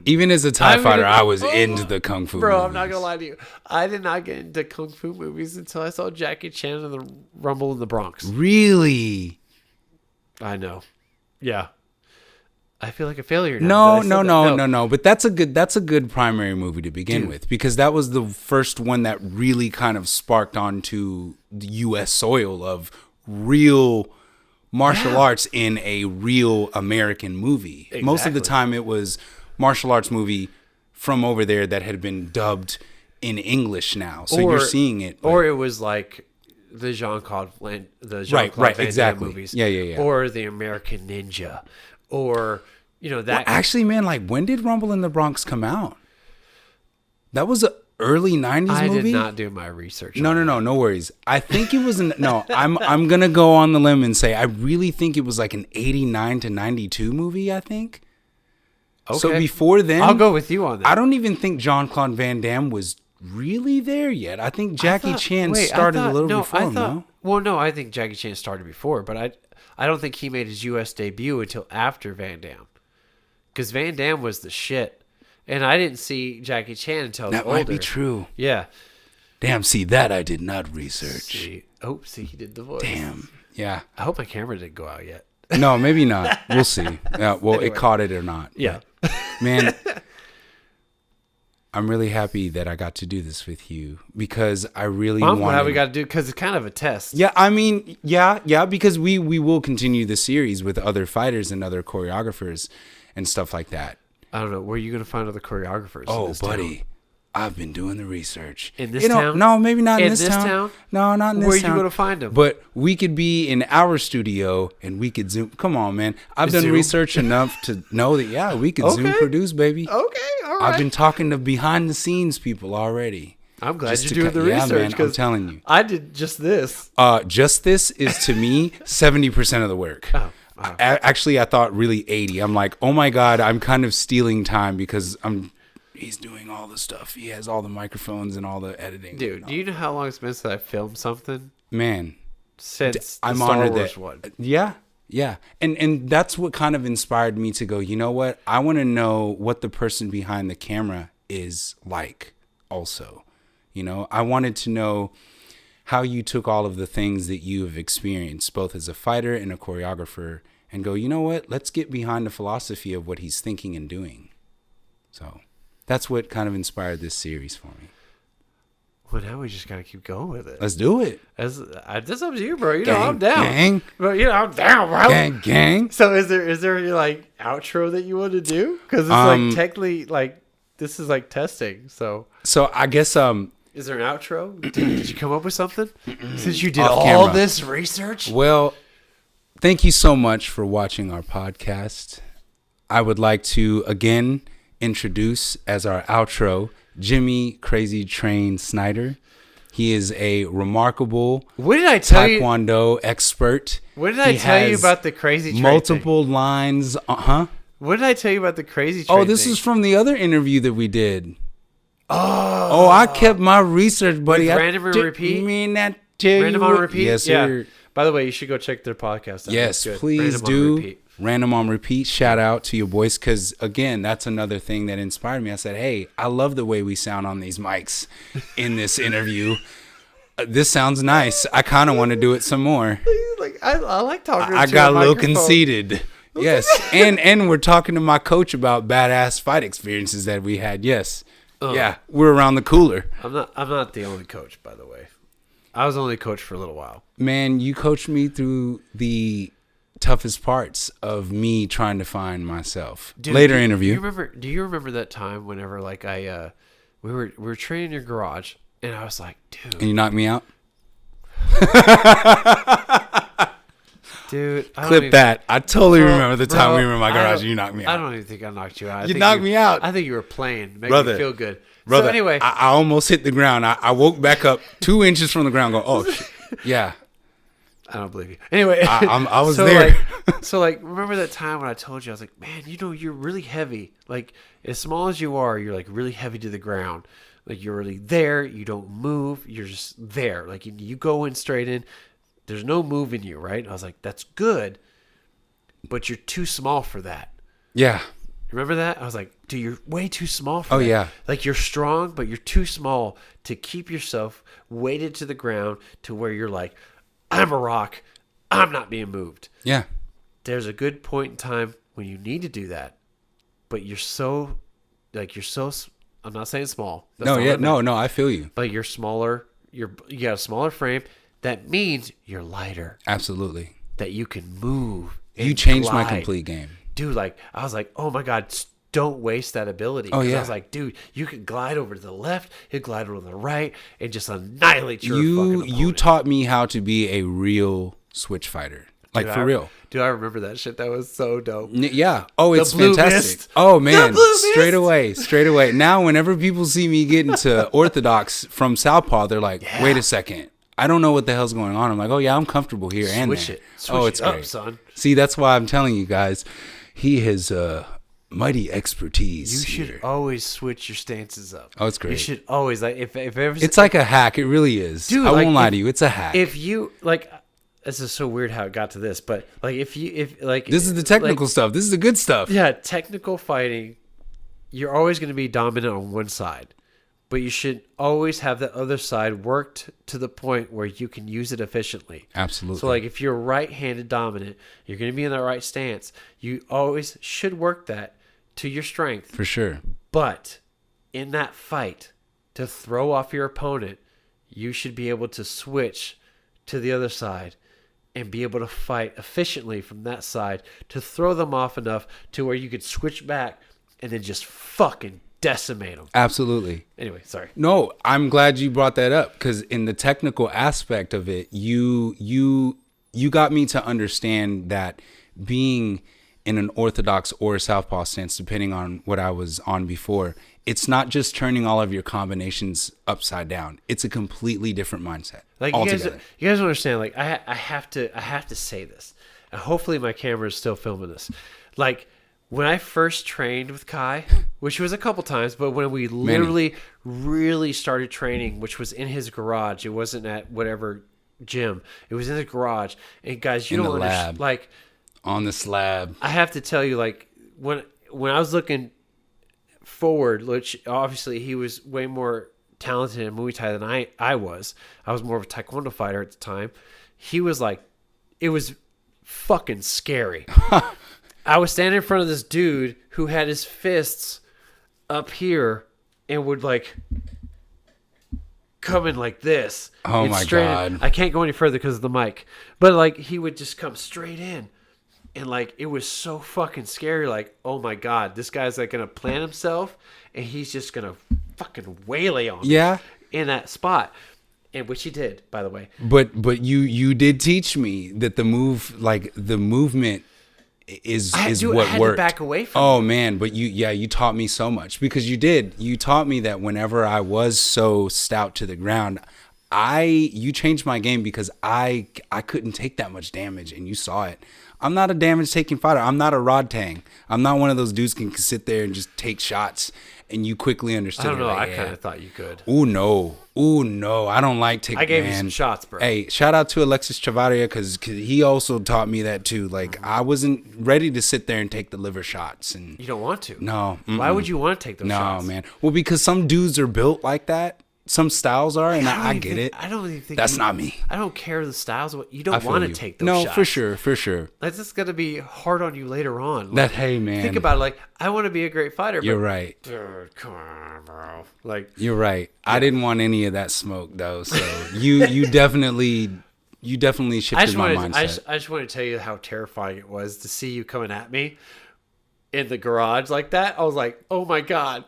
Even as a Thai fighter, I was into the Kung Fu movies. I'm not going to lie to you. I did not get into Kung Fu movies until I saw Jackie Chan in the Rumble in the Bronx. Really? I know. Yeah. I feel like a failure now. No. But that's a good primary movie to begin with, because that was the first one that really kind of sparked onto the U.S. soil of real martial arts in a real American movie. Exactly. Most of the time it was martial arts movie from over there that had been dubbed in English now. So you're seeing it. Or it was like the Jean-Claude Van Damme movies. Yeah. Or the American Ninja. Or, that. Well, actually, man, like, when did Rumble in the Bronx come out? That was a early 90s movie? I did not do my research. No worries. I think it was I'm going to go on the limb and say I really think it was like an 89 to 92 movie, I think. Okay. So before then, I'll go with you on that. I don't even think Jean-Claude Van Damme was really there yet. I think Jackie Chan started a little before him, no? Well, no, I think Jackie Chan started before, but I don't think he made his U.S. debut until after Van Damme. Because Van Damme was the shit. And I didn't see Jackie Chan until I was older. That might be true. Yeah. Damn, see, that I did not research. See, he did the voice. Damn. Yeah. I hope my camera didn't go out yet. No, maybe not. We'll see. Yeah, well, anyway. It caught it or not. Yeah. Man, I'm really happy that I got to do this with you because I really want. I'm glad we got to do it because it's kind of a test. Yeah, I mean, yeah, because we will continue the series with other fighters and other choreographers and stuff like that. I don't know. Where are you going to find other choreographers? Oh, buddy. Town? I've been doing the research. In this town? No, maybe not in this town. No, not in this town. Where are you going to find them? But we could be in our studio and we could Zoom. Come on, man. I've done research enough to know that, we could Zoom produce, baby. Okay, all right. I've been talking to behind the scenes people already. I'm glad you're doing the research. Man, I'm telling you. I did just this. Just this is, to me, 70% of the work. Oh. Wow. Actually, I thought really 80. I'm like, oh my God, I'm kind of stealing time because he's doing all the stuff. He has all the microphones and all the editing. Dude, do you know how long it's been since I filmed something? Man. Since I'm the Star honored Wars that. one. Yeah. And that's what kind of inspired me to go, you know what? I want to know what the person behind the camera is like also. You know, I wanted to know how you took all of the things that you have experienced, both as a fighter and a choreographer, and go, you know what? Let's get behind the philosophy of what he's thinking and doing. So that's what kind of inspired this series for me. Well, now we just got to keep going with it. Let's do it. That's up to you, bro. You know, gang, I'm down. Gang. Bro, I'm down, bro. Gang. So is there like outro that you want to do? Because it's like technically like this is like testing. So I guess is there an outro? Did you come up with something? Since you did all this research? Well, thank you so much for watching our podcast. I would like to, again, introduce as our outro, Jimmy Crazytrain Snyder. He is a remarkable Taekwondo expert. What did I tell you about the crazy train multiple lines. What did I tell you about the crazy train this is from the other interview that we did. Oh, I kept my research, buddy. Random on repeat? Random on repeat? Yes, sir. Yeah. By the way, you should go check their podcast out. Yes, please do. Random on repeat. Shout out to your boys, because, again, that's another thing that inspired me. I said, hey, I love the way we sound on these mics in this interview. This sounds nice. I kind of want to do it some more. Like I like talking. I got a little conceited. Yes, and we're talking to my coach about badass fight experiences that we had. Yes. Yeah, we're around the cooler. I'm not the only coach, by the way. I was only coach for a little while. Man, you coached me through the toughest parts of me trying to find myself. Dude, Later interview. Do you remember that time whenever like we were training in your garage and I was like, dude. And you knocked me out? Dude, clip that. I totally remember the time we were in my garage and you knocked me out. I don't even think I knocked you out. You knocked me out. I think you were playing, making me feel good. Brother, so anyway, I almost hit the ground. I woke back up 2 inches from the ground. Go, oh shit. Yeah. I don't believe you. Anyway, I was there. Remember that time when I told you, I was like, man, you're really heavy. Like, as small as you are, you're like really heavy to the ground. Like, you're really there. You don't move. You're just there. Like, you go in straight in. There's no move in you, right? I was like, that's good, but you're too small for that. Yeah. Remember that? I was like, dude, you're way too small for that. Oh, yeah. Like, you're strong, but you're too small to keep yourself weighted to the ground to where you're like, I'm a rock. I'm not being moved. Yeah. There's a good point in time when you need to do that, but you're so, I'm not saying small. No, I feel you. But you're smaller. You got a smaller frame. That means you're lighter. Absolutely. That you can move. You changed my complete game. Dude, like, I was like, oh my God, don't waste that ability. Oh, yeah. I was like, dude, you can glide over to the left, you can glide over to the right, and just annihilate your fucking opponent. You taught me how to be a real switch fighter. Like, for real. Dude, I remember that shit. That was so dope. Yeah. Oh, it's fantastic. Mist. Oh, man. Straight away. Now, whenever people see me get into orthodox from Southpaw, they're like, wait a second. I don't know what the hell's going on. I'm like, oh, yeah, I'm comfortable here and there. Switch it's it up, great. son. See, that's why I'm telling you guys, he has mighty expertise. You should always switch your stances up. Oh, it's great. You should always, like, if ever, it's like a hack. It really is. Dude, I won't lie to you. It's a hack. If you like, this is so weird how it got to this, but like if this is the technical stuff. This is the good stuff. Yeah, technical fighting. You're always going to be dominant on one side, but you should always have the other side worked to the point where you can use it efficiently. Absolutely. So like if you're right-handed dominant, you're going to be in the right stance. You always should work that to your strength. For sure. But in that fight, to throw off your opponent, you should be able to switch to the other side and be able to fight efficiently from that side to throw them off enough to where you could switch back and then just fucking decimate them. Absolutely. Anyway, sorry. No, I'm glad you brought that up, because in the technical aspect of it, you got me to understand that being in an orthodox or a southpaw stance, depending on what I was on before, it's not just turning all of your combinations upside down. It's a completely different mindset. Like you guys don't understand. Like I have to say this, and hopefully my camera is still filming this. Like when I first trained with Kai, which was a couple times, but when we literally really started training, which was in his garage, it wasn't at whatever gym. It was in the garage. And guys, you don't understand. Like on the slab. I have to tell you, like when I was looking forward, which obviously he was way more talented in Muay Thai than I was. I was more of a Taekwondo fighter at the time. He was like, it was fucking scary. I was standing in front of this dude who had his fists up here and would like come in like this. Oh my God. I can't go any further because of the mic. But like he would just come straight in. And like it was so fucking scary. Like, oh my God, this guy's like gonna plant himself and he's just gonna fucking waylay on me in that spot. And which he did, by the way. But you did teach me that the movement is what I had worked. To back away from oh man, but you taught me so much, because you taught me that whenever I was so stout to the ground, you changed my game, because I couldn't take that much damage, and you saw it. I'm not a damage taking fighter. I'm not a Rod Tang. I'm not one of those dudes who can sit there and just take shots, and you quickly understood. I don't know. Like, I kind of thought you could. Ooh no. I don't like taking. I gave you some shots, bro. Hey, shout out to Alexis Chavaria, because he also taught me that too. Like I wasn't ready to sit there and take the liver shots, and you don't want to. No. Why would you want to take those shots? No, man. Well, because some dudes are built like that. Some styles are, and I get it. I don't even think that's not me. I don't care the styles. You don't want to take those shots. No, for sure. That's just gonna be hard on you later on. Like, hey, man. Think about it. Like, I want to be a great fighter. But, you're right. Dude, come on, bro. Like, you're right. Yeah. I didn't want any of that smoke though. So you definitely shifted my mindset. I just want to tell you how terrifying it was to see you coming at me in the garage like that. I was like, oh my God.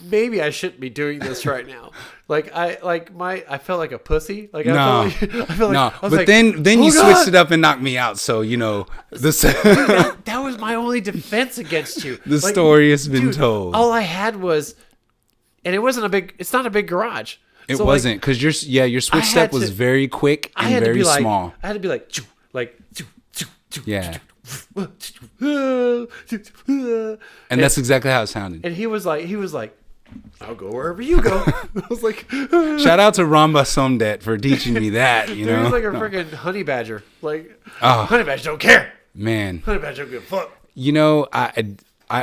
Maybe I shouldn't be doing this right now. I felt like a pussy. Like I felt like but then you switched it up and knocked me out. So that was my only defense against you. The story has been told. All I had was, and it's not a big garage. It wasn't, because your switch step was very quick and very small. I had to be like yeah. And that's exactly how it sounded. And he was like, I'll go wherever you go. I was like, shout out to Ramba Somdet for teaching me that. You know, he was like a freaking honey badger. Like, honey badger don't care. Man, honey badger don't give a fuck. You know, I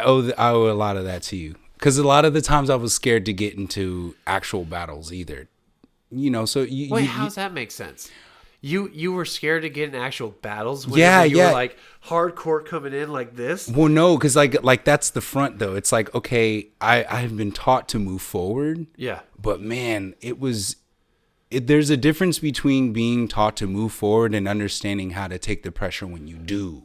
owe a lot of that to you, because a lot of the times I was scared to get into actual battles either. You know, so how does that make sense? You were scared to get in actual battles when you were like hardcore coming in like this? Well, no, because like that's the front though. It's like, okay, I've been taught to move forward. Yeah. But man, there's a difference between being taught to move forward and understanding how to take the pressure when you do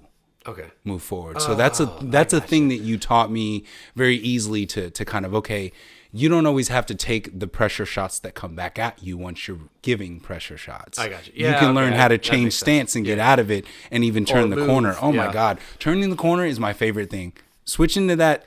move forward. So that's a thing that you taught me very easily to kind of, okay, you don't always have to take the pressure shots that come back at you once you're giving pressure shots. I got you. Yeah, you can learn how to change stance and get out of it and even turn the corner. Oh my God. Turning the corner is my favorite thing. Switching to that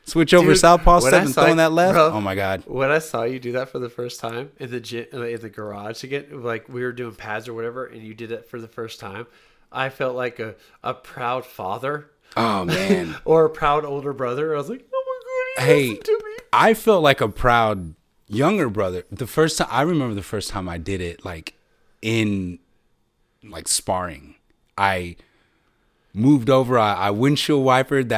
switch over southpaw step and throwing that left. Bro, oh my God. When I saw you do that for the first time in the garage again, like we were doing pads or whatever, and you did it for the first time, I felt like a proud father Oh man. Or a proud older brother. I was like, oh my god, he listened to me. I felt like a proud younger brother. I remember the first time I did it, like in like sparring. I moved over. I windshield wipered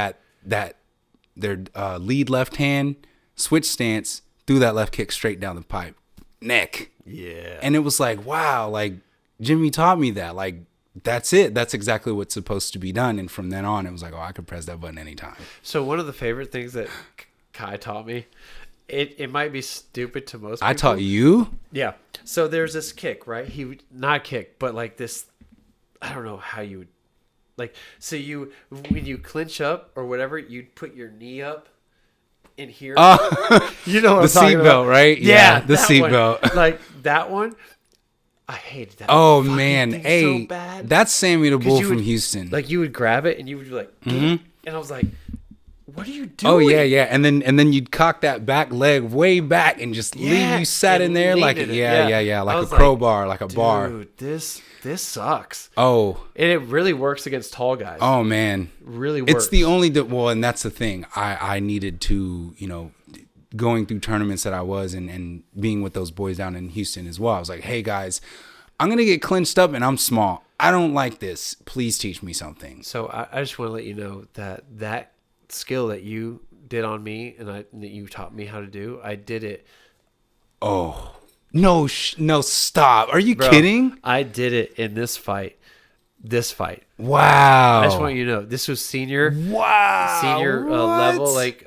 their lead left hand, switch stance, threw that left kick straight down the pipe, neck. Yeah. And it was like, wow, like Jimmy taught me that. Like, that's it. That's exactly what's supposed to be done. And from then on, it was like, oh, I could press that button anytime. So one of the favorite things that Kai taught me, it might be stupid to most people. I taught you? Yeah. So there's this kick, right? He would not kick, but like this, I don't know how you would, like, so when you clinch up or whatever, you'd put your knee up in here. You know what I'm talking about, right? Yeah, the seatbelt. Like that one. I hated that. Oh man, so bad. That's Sammy the Bull from Houston. Like you would grab it and you would be like, and I was like, what are you doing? Oh yeah, and then you'd cock that back leg way back and just leave you sat in there like like a crowbar, like a bar. Dude, this sucks. Oh, and it really works against tall guys. Oh man, really works. It's the only and that's the thing. I needed to, going through tournaments that I was and being with those boys down in Houston as well. I was like, hey guys, I'm going to get clinched up and I'm small. I don't like this. Please teach me something. So I just want to let you know that skill that you did on me and that you taught me how to do, I did it. Oh, no, stop. Are you kidding? I did it in this fight. Wow. I just want you to know, this was senior. Wow. Senior level, like,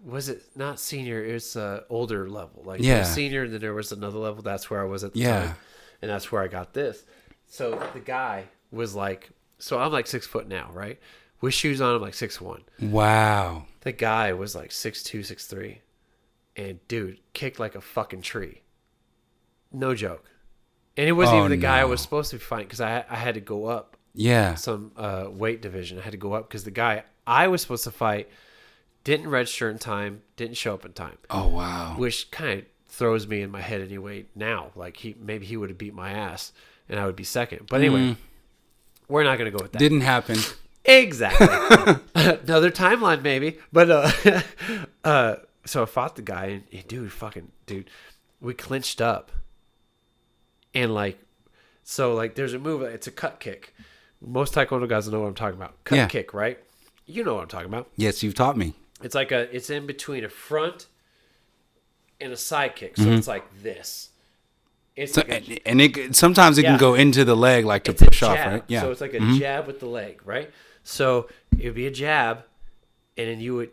was it not senior? It's older level. Like, it was senior, and then there was another level. That's where I was at the time. And that's where I got this. So the guy was like, so I'm like 6 foot now, right? With shoes on, I'm like 6'1". Wow. The guy was like 6'2", 6'3". And dude, kicked like a fucking tree. No joke. And it wasn't even the guy I was supposed to be fighting because I had to go up. Yeah. Some weight division. I had to go up because the guy I was supposed to fight didn't register in time, didn't show up in time. Oh, wow. Which kind of throws me in my head anyway now. Like, maybe he would have beat my ass and I would be second. But anyway, we're not going to go with that. Didn't happen. Exactly. Another timeline, maybe. But so I fought the guy, and dude, we clinched up. And there's a move. It's a cut kick. Most Taekwondo guys know what I'm talking about. Cut kick, right? You know what I'm talking about. Yes, you've taught me. It's like it's in between a front and a side kick. So it's like this. It's so, like sometimes it can go into the leg, like to push off, right? Yeah. So it's like a jab with the leg, right? So it would be a jab, and then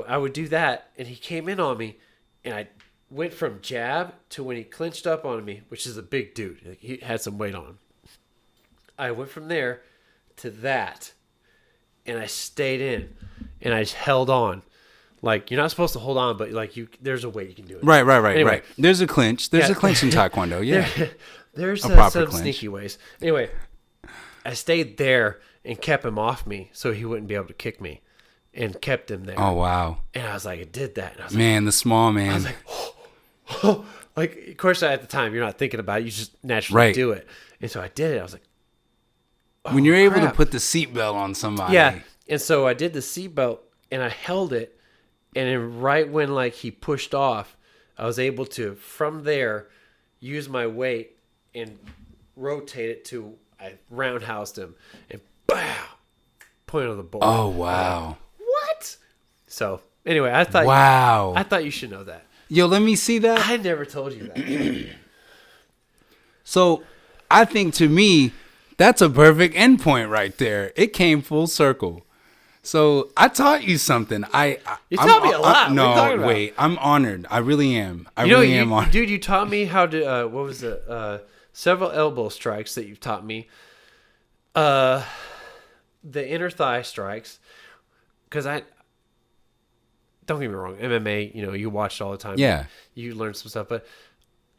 I would do that, and he came in on me, and I went from jab to when he clinched up on me, which is a big dude. He had some weight on him. I went from there to that, and I stayed in, and I held on. Like, you're not supposed to hold on, but like there's a way you can do it. Right. Anyway, there's a clinch. There's a clinch in Taekwondo. Yeah. There's some sneaky ways. Anyway, I stayed there and kept him off me so he wouldn't be able to kick me, and kept him there. Oh wow. And I was like, I did that. And I was the small man. I was like, oh. Like, of course, at the time you're not thinking about it. You just naturally do it. And so I did it. I was like, when you're able to put the seatbelt on somebody. Yeah. And so I did the seatbelt and I held it. And then right when he pushed off, I was able to, from there, use my weight and rotate it to, I roundhoused him and bow, point on the board. Oh, wow. What? So anyway, I thought I thought you should know that. Yo, let me see that. I never told you that. So I think to me, that's a perfect endpoint right there. It came full circle. So I taught you something. You taught me a lot. No, wait. I'm honored. I really am. I really am honored. Dude, you taught me how to, what was it? Several elbow strikes that you've taught me. The inner thigh strikes. Because don't get me wrong, MMA, you watched all the time. Yeah. You learned some stuff. But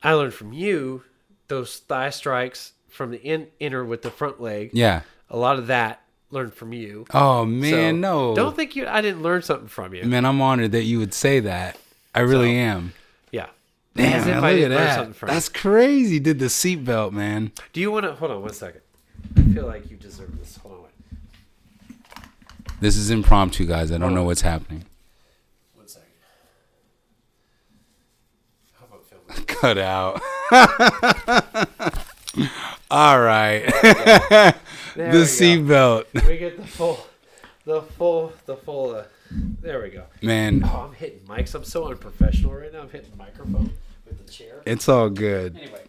I learned from you those thigh strikes from the inner with the front leg. Yeah. A lot of that. Learned from you. Oh man, so, no! Don't think I didn't learn something from you. Man, I'm honored that you would say that. I really am. Yeah. Damn, as if man, I look didn't at learn that. something from That's crazy. Did the seatbelt, man? Do you want to hold on 1 second? I feel like you deserve this. Hold on. This is impromptu, guys. I don't know what's happening. 1 second. How about filming? Cut out. All right. The seatbelt. We get the full. There we go. Man. Oh, I'm hitting mics. I'm so unprofessional right now. I'm hitting the microphone with the chair. It's all good. Anyway.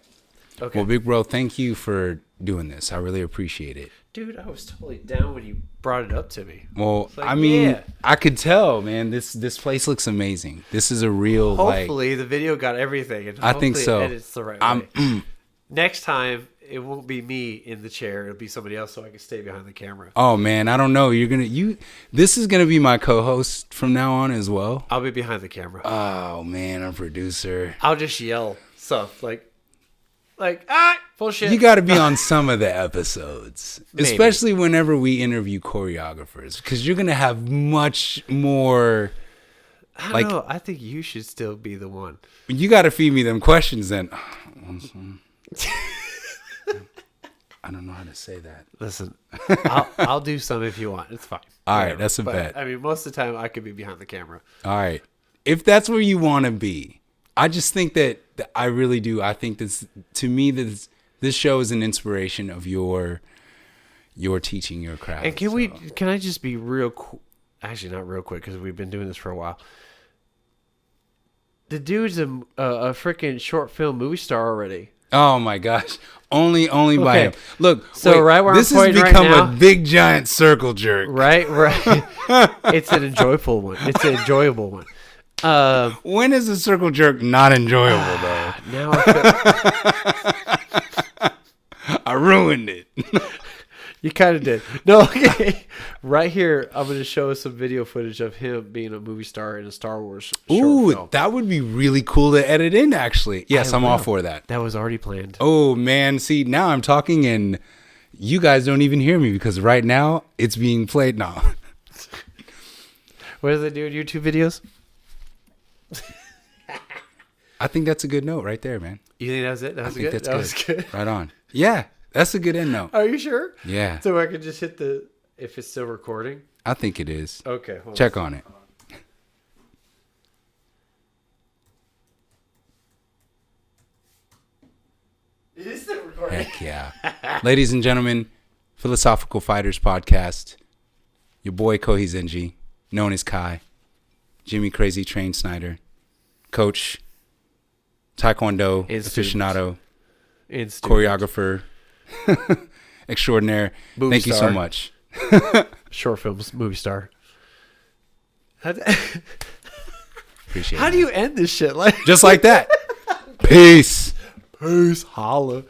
Okay. Well, big bro, thank you for doing this. I really appreciate it. Dude, I was totally down when you brought it up to me. Well, Like, I mean, yeah. I could tell, man. This place looks amazing. This is a real Hopefully, the video got everything. And I think so. It edits the right way. Next time, it won't be me in the chair. It'll be somebody else, so I can stay behind the camera. Oh man, I don't know. This is gonna be my co-host from now on as well. I'll be behind the camera. Oh man, a producer. I'll just yell stuff like full shit. You got to be on some of the episodes, Maybe. especially whenever we interview choreographers, because you're gonna have much more. I don't know. I think you should still be the one. You got to feed me them questions then. I don't know how to say that. Listen, I'll do some if you want. It's fine. All Whatever. right, that's a bet. I mean, most of the time I could be behind the camera. All right, if that's where you want to be, I just think that I really do. I think this, to me, this show is an inspiration of your teaching your craft. And can I just be actually not real quick because we've been doing this for a while. The dude's a freaking short film movie star already. Oh my gosh! Only by him. Look, so right where this I'm has pointing become right now, a big giant circle jerk. Right. It's an enjoyable one. It's an enjoyable one. When is a circle jerk not enjoyable though? Now I I ruined it. You kind of did. No, okay. Right here, I'm going to show us some video footage of him being a movie star in a Star Wars short film. That would be really cool to edit in, actually. Yes, I'm all for that. That was already planned. Oh, man. See, now I'm talking and you guys don't even hear me because right now it's being played now. What do they do in YouTube videos? I think that's a good note right there, man. You think that was it? That was good? That was good. Right on. Yeah, that's a good end note. Are you sure? Yeah. So I could just hit if it's still recording? I think it is. Okay. Check on it. It is still recording. Heck yeah. Ladies and gentlemen, Philosophical Fighters Podcast. Your boy Kohei Zenji, known as Kai. Jimmy Crazytrain Snyder. Coach. Taekwondo. Aficionado. Choreographer. Extraordinaire. Movie Thank you star. so much. Short films movie star. Appreciate it. How do you end this shit? Just like that. Peace. Peace. Holla.